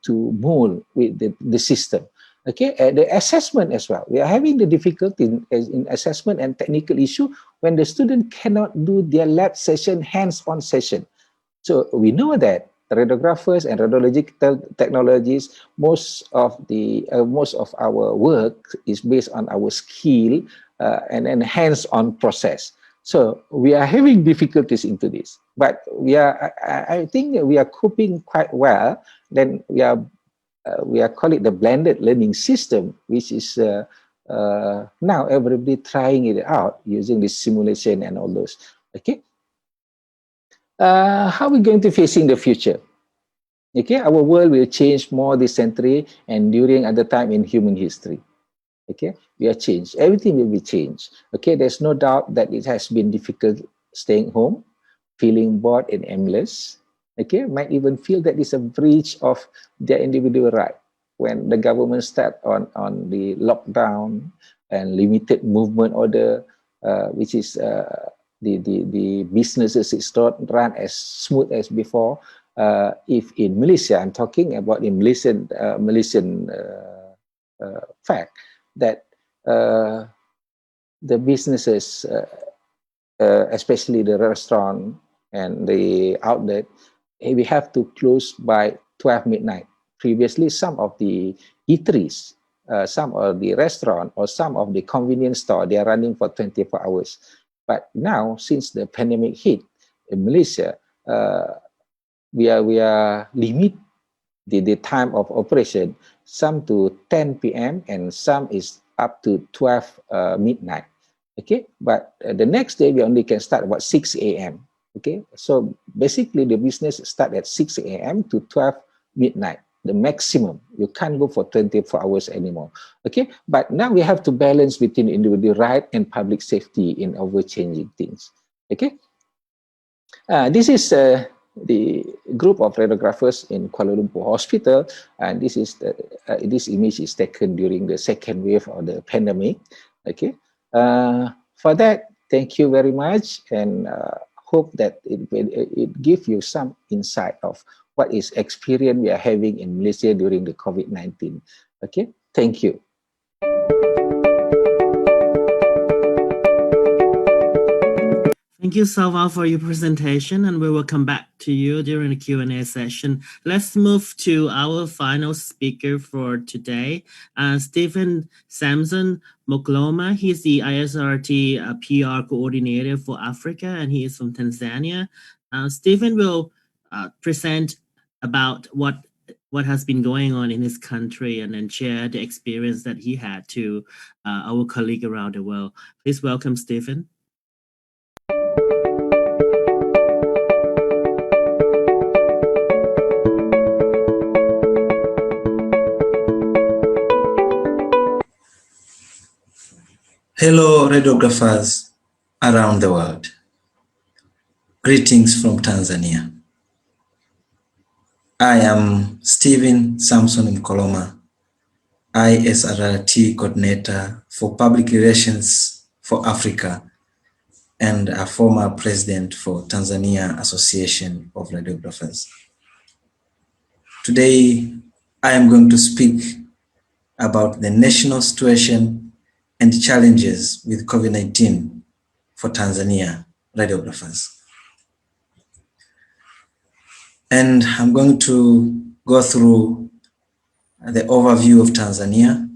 to mold with the system. Okay, the assessment as well. We are having the difficulty in assessment and technical issue when the student cannot do their lab session, hands-on session. So we know that radiographers and radiological technologies, most of our work is based on our skill and then hands-on process. So we are having difficulties into this, but I think that we are coping quite well. Then we call it the blended learning system, which is now everybody trying it out using this simulation and all those. Okay. How are we going to facing the future? Okay, our world will change more this century and during other time in human history. Okay, we are changed. Everything will be changed. Okay, there's no doubt that it has been difficult staying home, feeling bored and aimless. Okay, might even feel that it's a breach of their individual right when the government start on the lockdown and limited movement order, which is the businesses is not run as smooth as before. If in Malaysia, I'm talking about the Malaysian fact that the businesses, especially the restaurant and the outlet, we have to close by 12 midnight. Previously, some of the eateries, some of the restaurant or some of the convenience store, they are running for 24 hours. But now, since the pandemic hit in Malaysia, we are limit the time of operation, some to 10 p.m. and some is up to 12 midnight. Okay, but the next day we only can start about 6 a.m. Okay, so basically the business start at 6 a.m. to 12 midnight, the maximum. You can't go for 24 hours anymore. Okay, but now we have to balance between individual right and public safety in overchanging things. Okay, this is the group of radiographers in Kuala Lumpur Hospital, and this is this image is taken during the second wave of the pandemic. Okay, for that, thank you very much, and hope that it gives you some insight of what is experience we are having in Malaysia during the COVID-19. Okay, thank you. Thank you, Salva, for your presentation, and we will come back to you during the Q&A session. Let's move to our final speaker for today, Stephen Samson Mokloma. He's the ISRT PR coordinator for Africa, and he is from Tanzania. Stephen will present about what has been going on in his country and then share the experience that he had to our colleague around the world. Please welcome Stephen. Hello, radiographers around the world. Greetings from Tanzania. I am Stephen Samson Mkoloma, ISRRT Coordinator for Public Relations for Africa and a former president for Tanzania Association of Radiographers. Today, I am going to speak about the national situation and challenges with COVID-19 for Tanzania radiographers. And I'm going to go through the overview of Tanzania,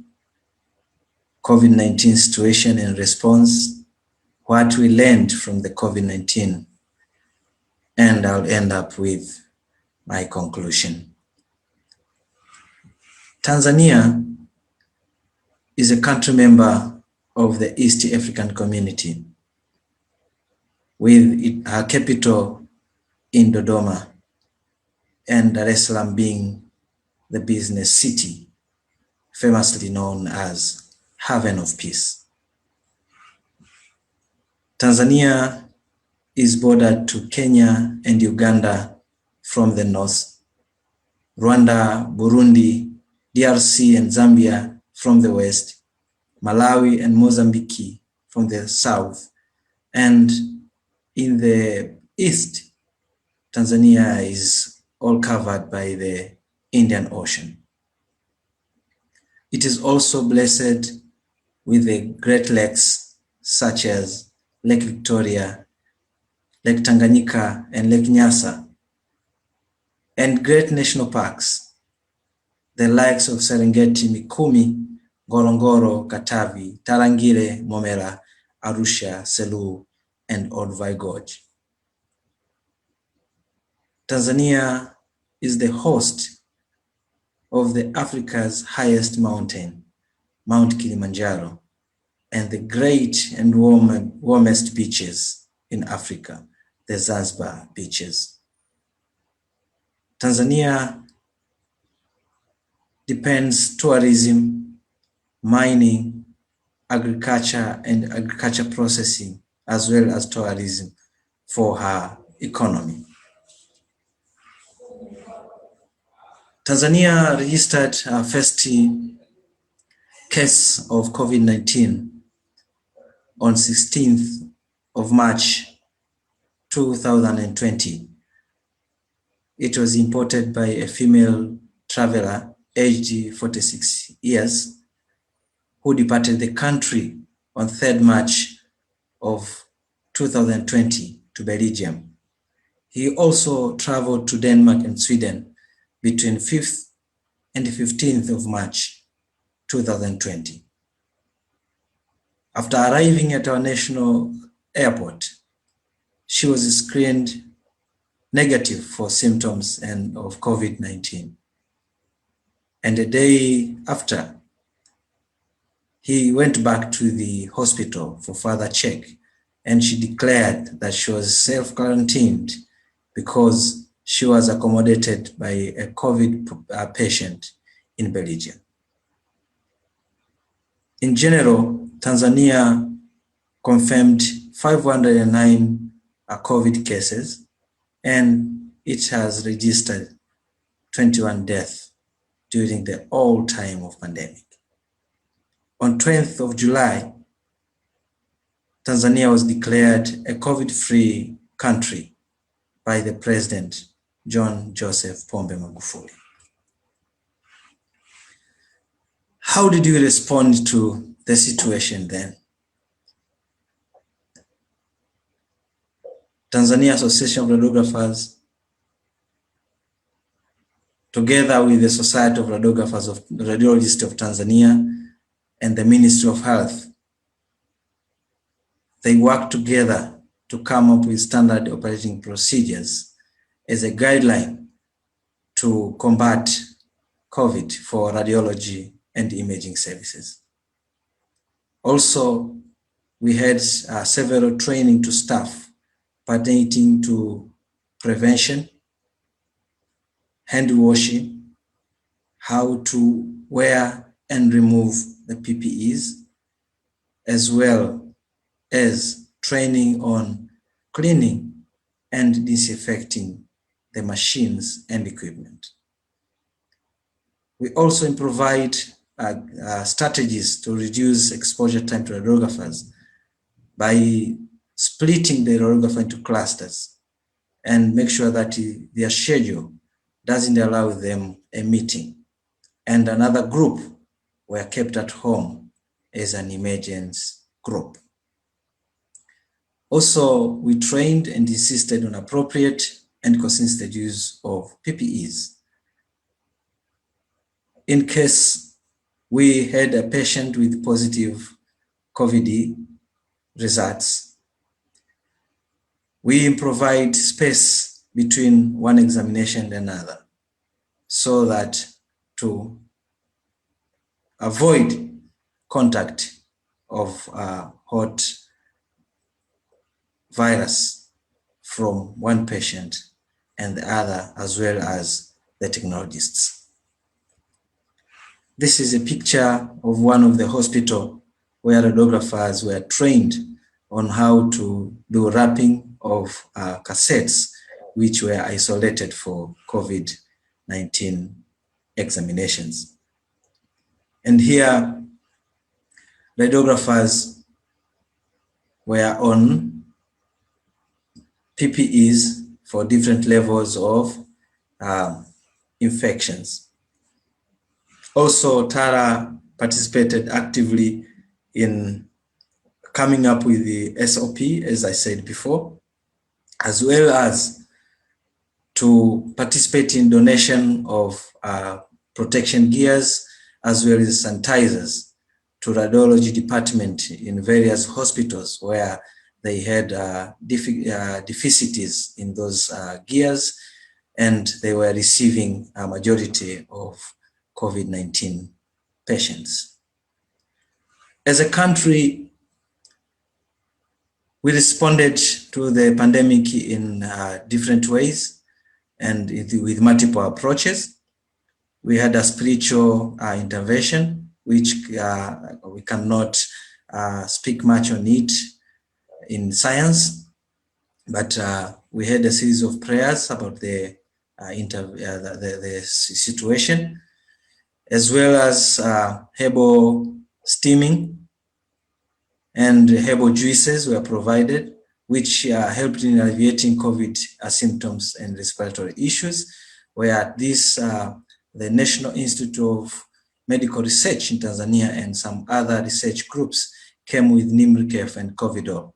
COVID-19 situation and response, what we learned from the COVID-19, and I'll end up with my conclusion. Tanzania is a country member of the East African Community with her capital in Dodoma and Dar es Salaam being the business city, famously known as Haven of Peace. Tanzania is bordered to Kenya and Uganda from the north, Rwanda, Burundi, DRC and Zambia from the west, Malawi and Mozambique from the south, and in the east, Tanzania is all covered by the Indian Ocean. It is also blessed with the Great Lakes such as Lake Victoria, Lake Tanganyika and Lake Nyasa, and great national parks, the likes of Serengeti, Mikumi, Ngorongoro, Katavi, Tarangire, Momera, Arusha, Selous, and Olduvai Gorge. Tanzania is the host of the Africa's highest mountain, Mount Kilimanjaro, and the great and warmest beaches in Africa, the Zanzibar beaches. Tanzania depends tourism, mining, agriculture and agriculture processing, as well as tourism for her economy. Tanzania registered her first case of COVID-19 on 16th of March 2020. It was imported by a female traveler aged 46 years who departed the country on 3rd March of 2020 to Belgium. He also traveled to Denmark and Sweden between 5th and 15th of March 2020. After arriving at our national airport, she was screened negative for symptoms of COVID-19. And a day after, he went back to the hospital for further check, and she declared that she was self-quarantined because she was accommodated by a COVID patient in Belgium. In general, Tanzania confirmed 509 COVID cases, and it has registered 21 deaths during the whole time of pandemic. On 20th of July, Tanzania was declared a COVID-free country by the President John Joseph Pombe Magufuli. How did you respond to the situation then? Tanzania Association of Radiographers, together with the Society of Radiologists of Tanzania and the Ministry of Health, they worked together to come up with standard operating procedures as a guideline to combat COVID for radiology and imaging services. Also, we had several training to staff pertaining to prevention, hand washing, how to wear and remove the PPEs, as well as training on cleaning and disinfecting the machines and equipment. We also provide strategies to reduce exposure time to radiographers by splitting the radiographer into clusters and make sure that their schedule doesn't allow them a meeting. And another group were kept at home as an emergency group. Also, we trained and insisted on appropriate and consistent use of PPEs. In case we had a patient with positive COVID results, we provide space between one examination and another so that to avoid contact of hot virus from one patient and the other, as well as the technologists. This is a picture of one of the hospital where radiographers were trained on how to do wrapping of cassettes which were isolated for COVID-19 examinations. And here, radiographers were on PPEs for different levels of infections. Also, Tara participated actively in coming up with the SOP, as I said before, as well as to participate in donation of protection gears, as well as sanitizers to radiology department in various hospitals where they had deficiencies in those gears, and they were receiving a majority of COVID-19 patients. As a country, we responded to the pandemic in different ways and with multiple approaches. We had a spiritual intervention, which we cannot speak much on it in science, but we had a series of prayers about the situation, as well as herbal steaming and herbal juices were provided, which helped in alleviating COVID symptoms and respiratory issues, where this the National Institute of Medical Research in Tanzania and some other research groups came with Nimricef and Covidol.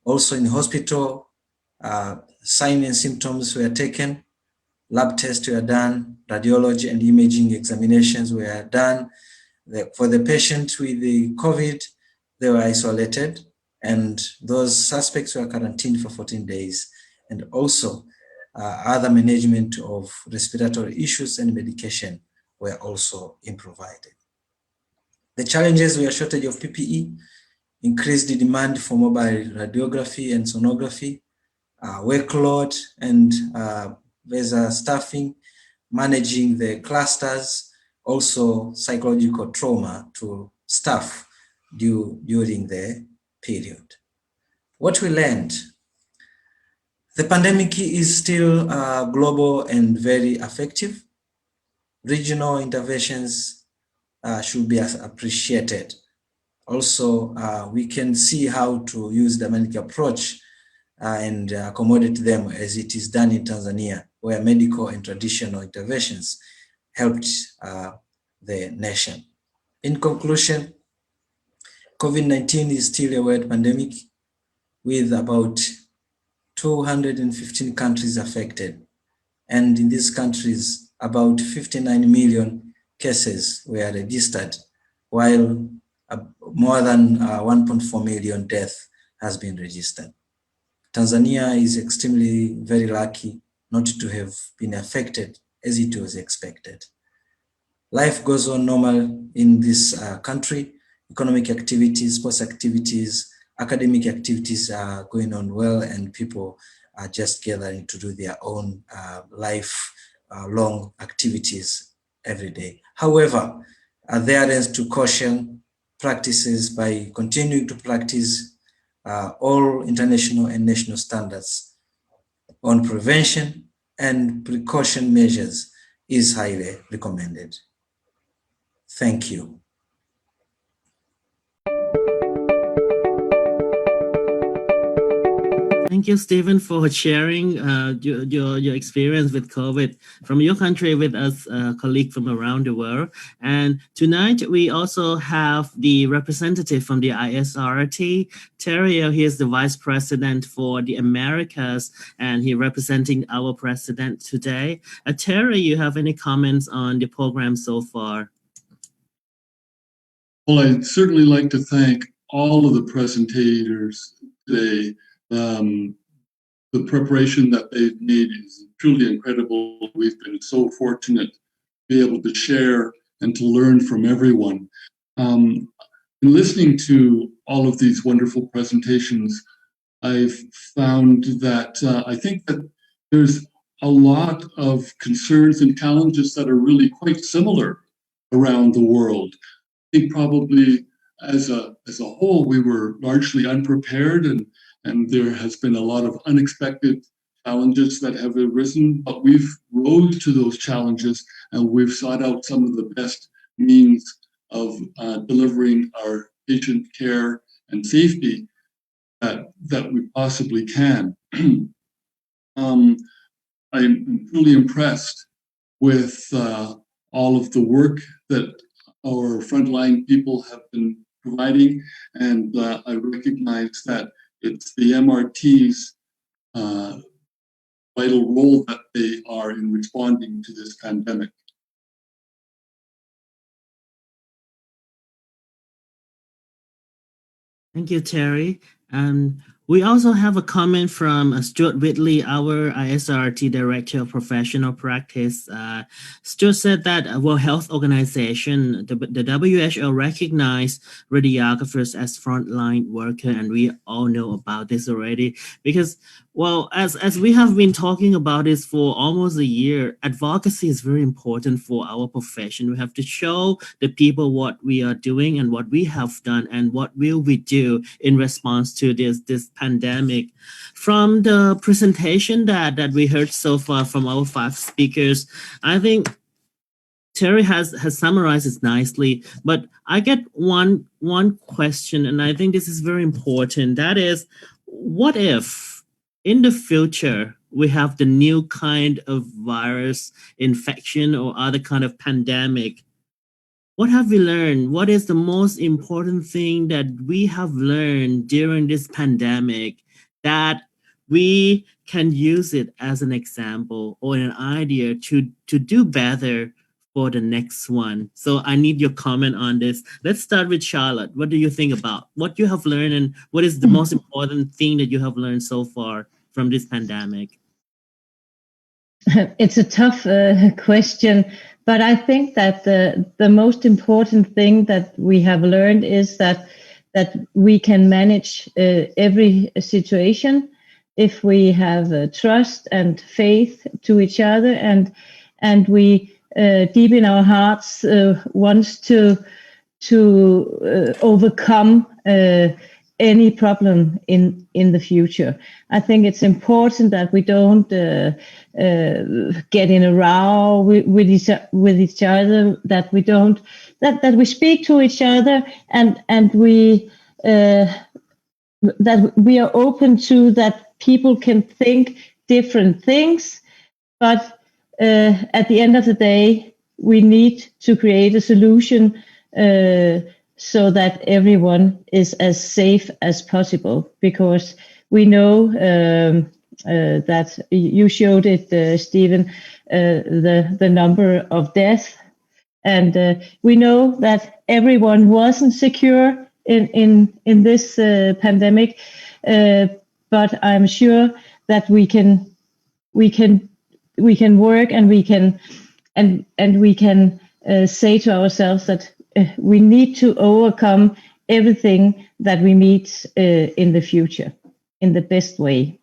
Also in hospital, signs and symptoms were taken, lab tests were done, radiology and imaging examinations were done. For the patient with the COVID, they were isolated, and those suspects were quarantined for 14 days. And also other management of respiratory issues and medication were also provided. The challenges were shortage of PPE, increased demand for mobile radiography and sonography, workload and visa staffing, managing the clusters, also psychological trauma to staff during the period. What we learned: the pandemic is still global and very effective. Regional interventions should be appreciated. Also, we can see how to use the American approach and accommodate them as it is done in Tanzania, where medical and traditional interventions helped the nation. In conclusion, COVID-19 is still a world pandemic with about 215 countries affected. And in these countries, about 59 million cases were registered, while more than 1.4 million deaths has been registered. Tanzania is extremely very lucky not to have been affected as it was expected. Life goes on normal in this country. Economic activities, sports activities, academic activities are going on well, and people are just gathering to do their own life-long activities every day. However, adherence to caution, practices by continuing to practice all international and national standards on prevention and precaution measures is highly recommended. Thank you. Thank you, Stephen, for sharing your experience with COVID from your country with us, colleague from around the world. And tonight we also have the representative from the ISRT, Terry. He is the Vice President for the Americas, and he representing our president today. Terry, you have any comments on the program so far? Well, I'd certainly like to thank all of the presentators today. The preparation that they've made is truly incredible. We've been so fortunate to be able to share and to learn from everyone. In listening to all of these wonderful presentations, I've found that I think that there's a lot of concerns and challenges that are really quite similar around the world. I think probably as a whole, we were largely unprepared, and there has been a lot of unexpected challenges that have arisen, but we've rose to those challenges and we've sought out some of the best means of delivering our patient care and safety that we possibly can. I'm truly impressed with all of the work that our frontline people have been providing, and I recognize that it's the MRT's vital role that they are in responding to this pandemic. Thank you, Terry. We also have a comment from Stuart Whitley, our ISRT Director of Professional Practice. Stuart said that World Health Organization, the WHO, recognized radiographers as frontline worker, and we all know about this already. Because, well, as we have been talking about this for almost a year, advocacy is very important for our profession. We have to show the people what we are doing and what we have done and what will we do in response to this pandemic. From the presentation that we heard so far from our 5 speakers, I think Terry has summarized it nicely, but I get one question, and I think this is very important. That is, what if in the future we have the new kind of virus infection or other kind of pandemic? What have we learned? What is the most important thing that we have learned during this pandemic that we can use it as an example or an idea to do better for the next one? So I need your comment on this. Let's start with Charlotte. What do you think about what you have learned, and what is the most important thing that you have learned so far from this pandemic? It's a tough question, but I think that the most important thing that we have learned is that we can manage every situation if we have trust and faith to each other, and we deep in our hearts wants to overcome any problem in the future. I think it's important that we don't get in a row with each other, that we don't that we speak to each other, and we that we are open to that people can think different things, but at the end of the day, we need to create a solution so that everyone is as safe as possible, because we know that you showed it, Stephen, the number of deaths, and we know that everyone wasn't secure in this pandemic, but I'm sure that we can work, and we can say to ourselves that we need to overcome everything that we meet in the future in the best way.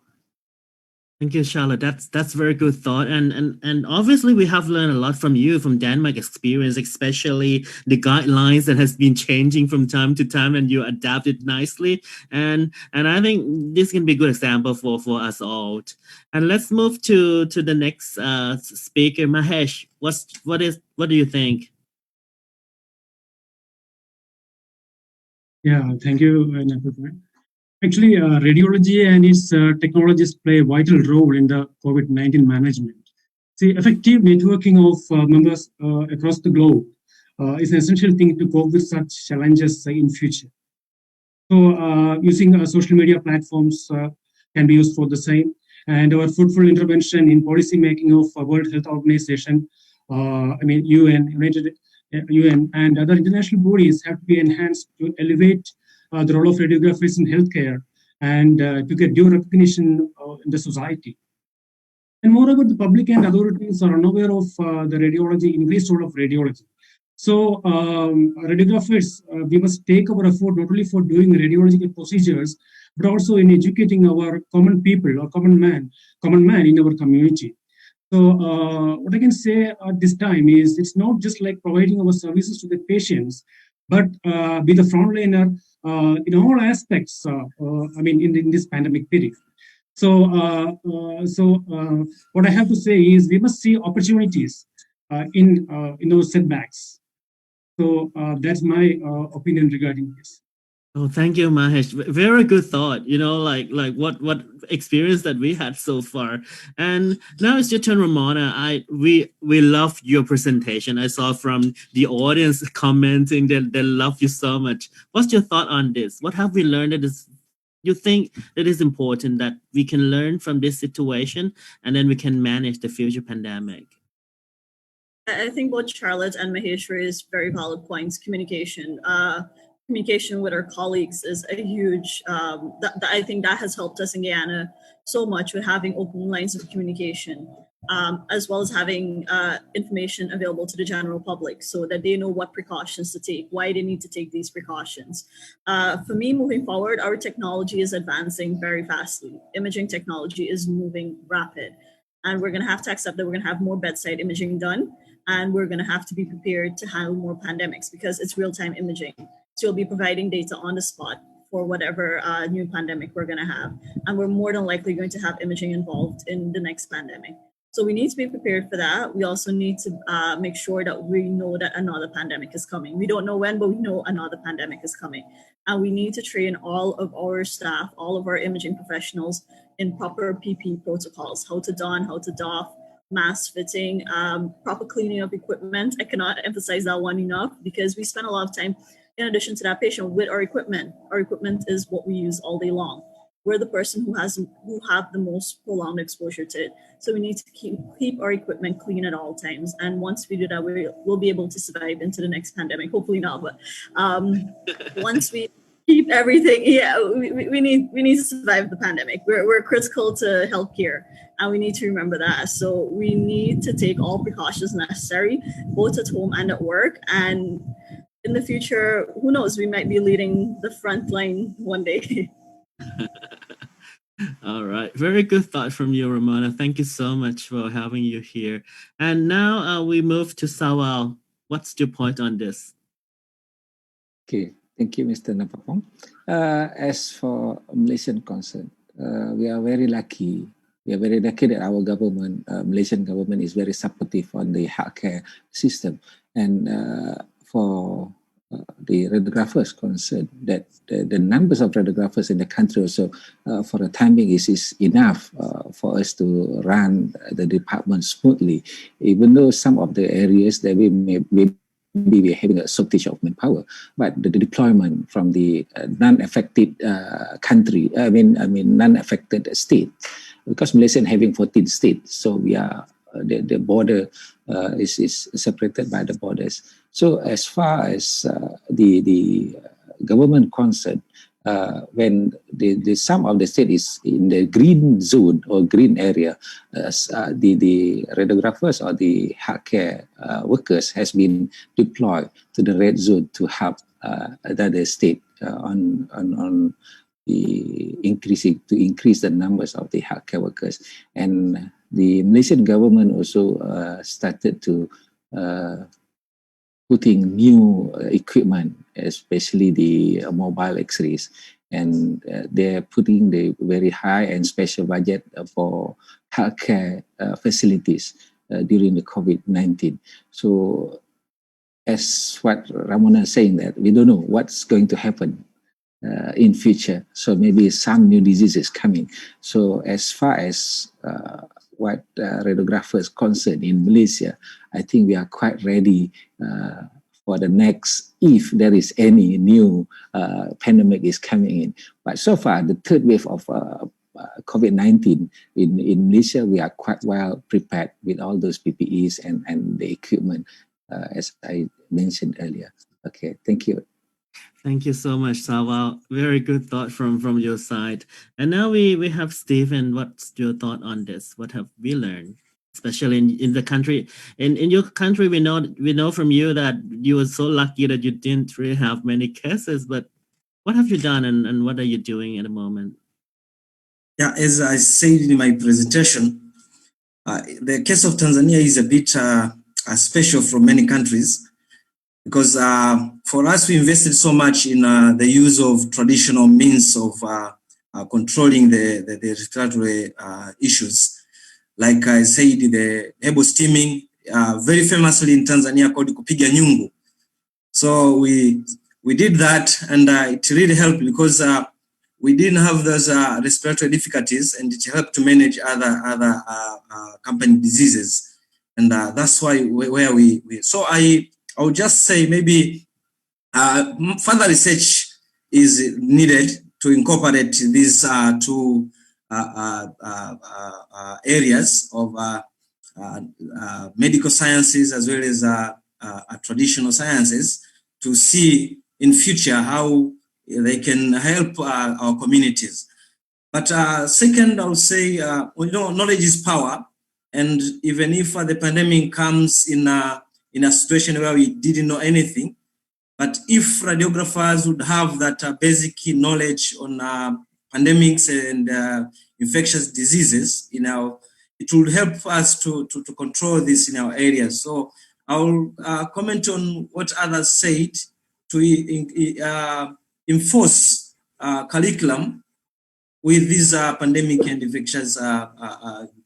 Thank you, Charlotte. That's very good thought, and obviously we have learned a lot from you, from Denmark experience, especially the guidelines that has been changing from time to time, and you adapted nicely. And I think this can be a good example for us all. And let's move to the next speaker, Mahesh. What do you think? Yeah, thank you, Napapan. Actually, radiology and its technologies play a vital role in the COVID-19 management. See, effective networking of members across the globe is an essential thing to cope with such challenges in future. So, using social media platforms can be used for the same. And our fruitful intervention in policy making of World Health Organization, UN and other international bodies have to be enhanced to elevate the role of radiographers in healthcare and to get due recognition in the society. And moreover, the public and authorities are unaware of the radiology, increased role of radiology. So, radiographers, we must take our effort not only for doing radiological procedures, but also in educating our common people or common man in our community. So, what I can say at this time is it's not just like providing our services to the patients, but be the frontliner in all aspects. In this pandemic period. So, what I have to say is we must see opportunities in those setbacks. So that's my opinion regarding this. Oh, thank you, Mahesh. Very good thought. Like what experience that we had so far. And now it's your turn, Ramona. We love your presentation. I saw from the audience commenting that they love you so much. What's your thought on this? What have we learned that is you think that is important that we can learn from this situation and then we can manage the future pandemic? I think both Charlotte and Mahesh raised very valid points. Communication with our colleagues is a huge. I think that has helped us in Guyana so much with having open lines of communication, as well as having information available to the general public so that they know what precautions to take, why they need to take these precautions. For me, moving forward, our technology is advancing very fastly. Imaging technology is moving rapid. And we're going to have to accept that we're going to have more bedside imaging done. And we're going to have to be prepared to handle more pandemics because it's real-time imaging. So you'll be providing data on the spot for whatever new pandemic we're going to have. And we're more than likely going to have imaging involved in the next pandemic. So we need to be prepared for that. We also need to make sure that we know that another pandemic is coming. We don't know when, but we know another pandemic is coming. And we need to train all of our staff, all of our imaging professionals in proper PPE protocols, how to don, how to doff, mask fitting, proper cleaning of equipment. I cannot emphasize that one enough because we spend a lot of time, in addition to that patient, with our equipment. Our equipment is what we use all day long. We're the person who have the most prolonged exposure to it. So we need to keep our equipment clean at all times. And once we do that, we'll be able to survive into the next pandemic. Hopefully not, but once we keep everything, we need to survive the pandemic. We're critical to healthcare, and we need to remember that. So we need to take all precautions necessary, both at home and at work. And in the future, who knows? We might be leading the front line one day. All right. Very good thought from you, Ramona. Thank you so much for having you here. And now we move to Sawal. What's your point on this? Okay. Thank you, Mr. Napapong. As for Malaysian concern, we are very lucky. We are very lucky that our government, Malaysian government, is very supportive on the healthcare system. And for the radiographers concerned, that the numbers of radiographers in the country also for the time being is enough for us to run the department smoothly, even though some of the areas that we may be having a shortage of manpower, but the deployment from the non-affected country, non-affected state, because Malaysia having 14 states, so we are the border is separated by the borders. So as far as the government concerned, when the some of the state is in the green zone or green area, the radiographers or the healthcare workers has been deployed to the red zone to help the state on increase the numbers of the healthcare workers. And the Malaysian government also started to putting new equipment, especially the mobile X-rays, and they're putting the very high and special budget for healthcare facilities during the COVID-19. So as what Ramona is saying, that we don't know what's going to happen in future. So maybe some new diseases coming. So as far as what radiographers concerned in Malaysia, I think we are quite ready for the next, if there is any new pandemic is coming in. But so far, the third wave of COVID-19 in Malaysia, we are quite well prepared with all those PPEs and the equipment, as I mentioned earlier. Okay, thank you. Thank you so much, Sawal. Very good thought from your side. And now we have Stephen. What's your thought on this? What have we learned? Especially in the country. In your country, we know from you that you were so lucky that you didn't really have many cases, but what have you done and what are you doing at the moment? Yeah, as I said in my presentation, the case of Tanzania is a bit special from many countries, because for us, we invested so much in the use of traditional means of controlling the respiratory issues. Like I said, the herbal steaming, very famously in Tanzania called kupiga nyungu. So we did that, and it really helped because we didn't have those respiratory difficulties, and it helped to manage other company diseases. And that's why where we so I would just say maybe further research is needed to incorporate these two areas of medical sciences as well as traditional sciences, to see in future how they can help our communities. But second, I would say, knowledge is power. And even if the pandemic comes in a situation where we didn't know anything, but if radiographers would have that basic knowledge on pandemics and infectious diseases, it will help us to control this in our areas. So I'll comment on what others said to enforce curriculum with these pandemic and infectious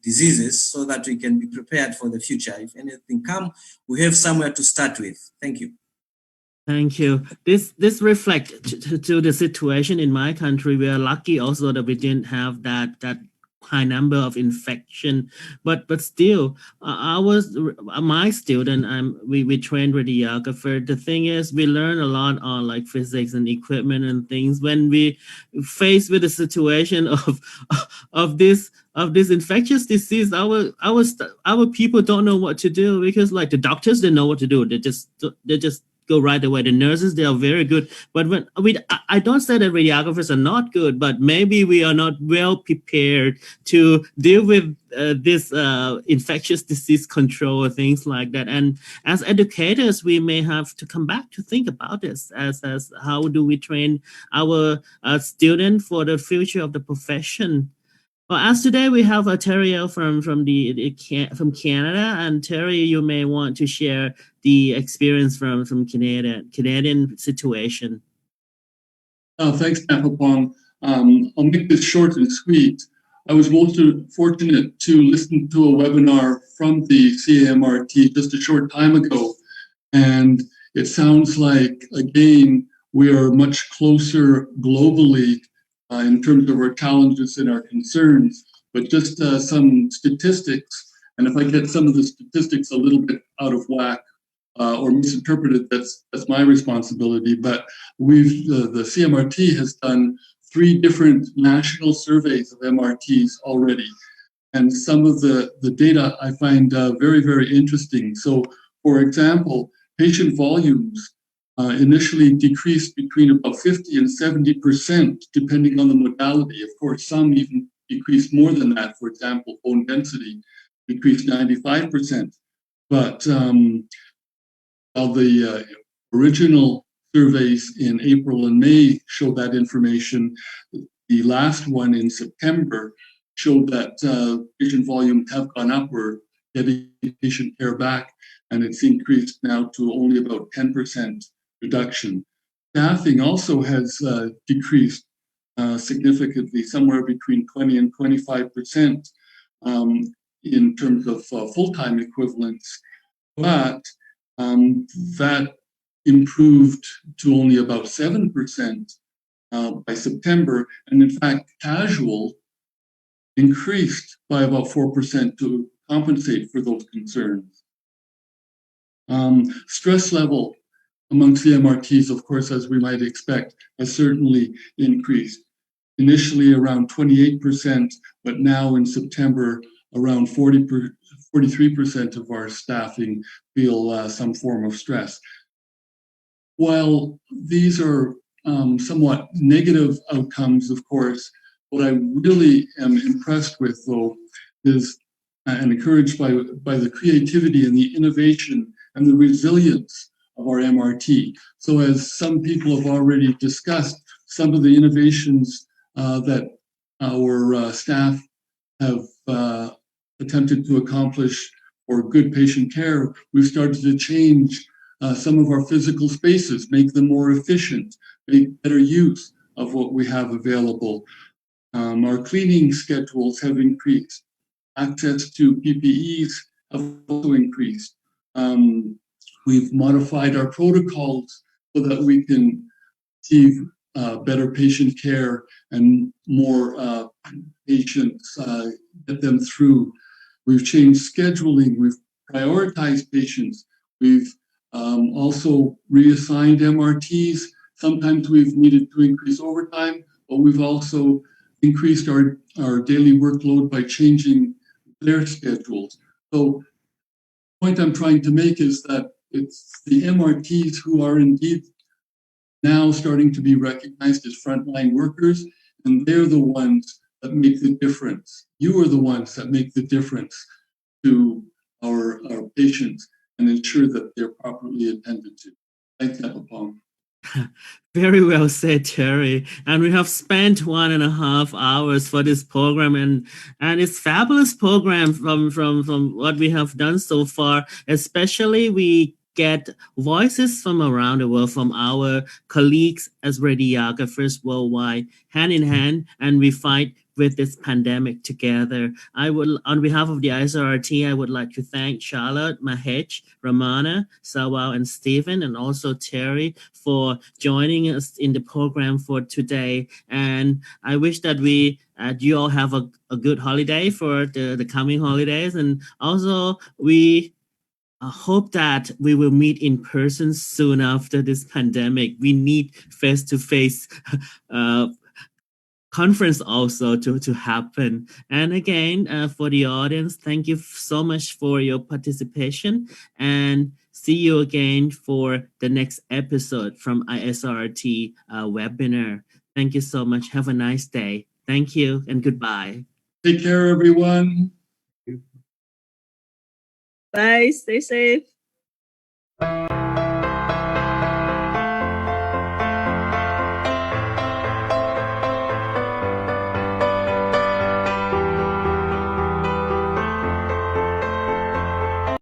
diseases, so that we can be prepared for the future. If anything comes, we have somewhere to start with. Thank you. Thank you. This reflects to the situation in my country. We are lucky also that we didn't have that high number of infection, but still, I was my student. We trained radiographer. The thing is, we learn a lot on like physics and equipment and things. When we faced with the situation of this infectious disease, our people don't know what to do, because like the doctors didn't know what to do. They just go right away. The nurses, they are very good, but I don't say that radiographers are not good, but maybe we are not well prepared to deal with this infectious disease control or things like that. And as educators, we may have to come back to think about this as how do we train our student for the future of the profession. Well, as today we have a Terry from Canada, and Terry, you may want to share the experience from Canadian situation. Thanks, Napapong. I'll make this short and sweet. I was most fortunate to listen to a webinar from the CAMRT just a short time ago, and it sounds like, again, we are much closer globally in terms of our challenges and our concerns, but just some statistics. And if I get some of the statistics a little bit out of whack or misinterpreted, that's my responsibility. But the CMRT has done 3 different national surveys of MRTs already. And some of the data I find very, very interesting. So, for example, patient volumes initially decreased between about 50 and 70%, depending on the modality. Of course, some even decreased more than that. For example, bone density decreased 95%. But while the original surveys in April and May show that information, the last one in September showed that patient volumes have gone upward, getting patient care back, and it's increased now to only about 10% reduction. Staffing also has decreased significantly, somewhere between 20 and 25% in terms of full-time equivalents, but that improved to only about 7% by September, and in fact, casual increased by about 4% to compensate for those concerns. Stress level amongst the MRTs, of course, as we might expect, has certainly increased. Initially around 28%, but now in September, around 43% of our staffing feel some form of stress. While these are somewhat negative outcomes, of course, what I really am impressed with, though, is and encouraged by the creativity and the innovation and the resilience of our MRT. So as some people have already discussed, some of the innovations that our staff have attempted to accomplish for good patient care, we've started to change some of our physical spaces, make them more efficient, make better use of what we have available. Our cleaning schedules have increased. Access to PPEs have also increased. We've modified our protocols so that we can achieve better patient care and more patients, get them through. We've changed scheduling. We've prioritized patients. We've also reassigned MRTs. Sometimes we've needed to increase overtime, but we've also increased our daily workload by changing their schedules. So the point I'm trying to make is that it's the MRTs who are indeed now starting to be recognized as frontline workers, and they're the ones that make the difference. You are the ones that make the difference to our patients and ensure that they're properly attended to. Thanks, Napapong. Very well said, Terry. And we have spent 1.5 hours for this program, and it's fabulous program from what we have done so far. Especially we get voices from around the world from our colleagues as radiographers worldwide, hand in hand, and we fight with this pandemic together. I would, on behalf of the ISRT, I would like to thank Charlotte, Mahesh, Ramana, Sawal, and Stephen, and also Terry for joining us in the program for today. And I wish that you all have a good holiday for the coming holidays. And also we hope that we will meet in person soon after this pandemic. We need face-to-face conference also to happen. And again, for the audience, thank you so much for your participation, and see you again for the next episode from ISRT webinar. Thank you so much. Have a nice day. Thank you and goodbye. Take care, everyone. Bye. Stay safe.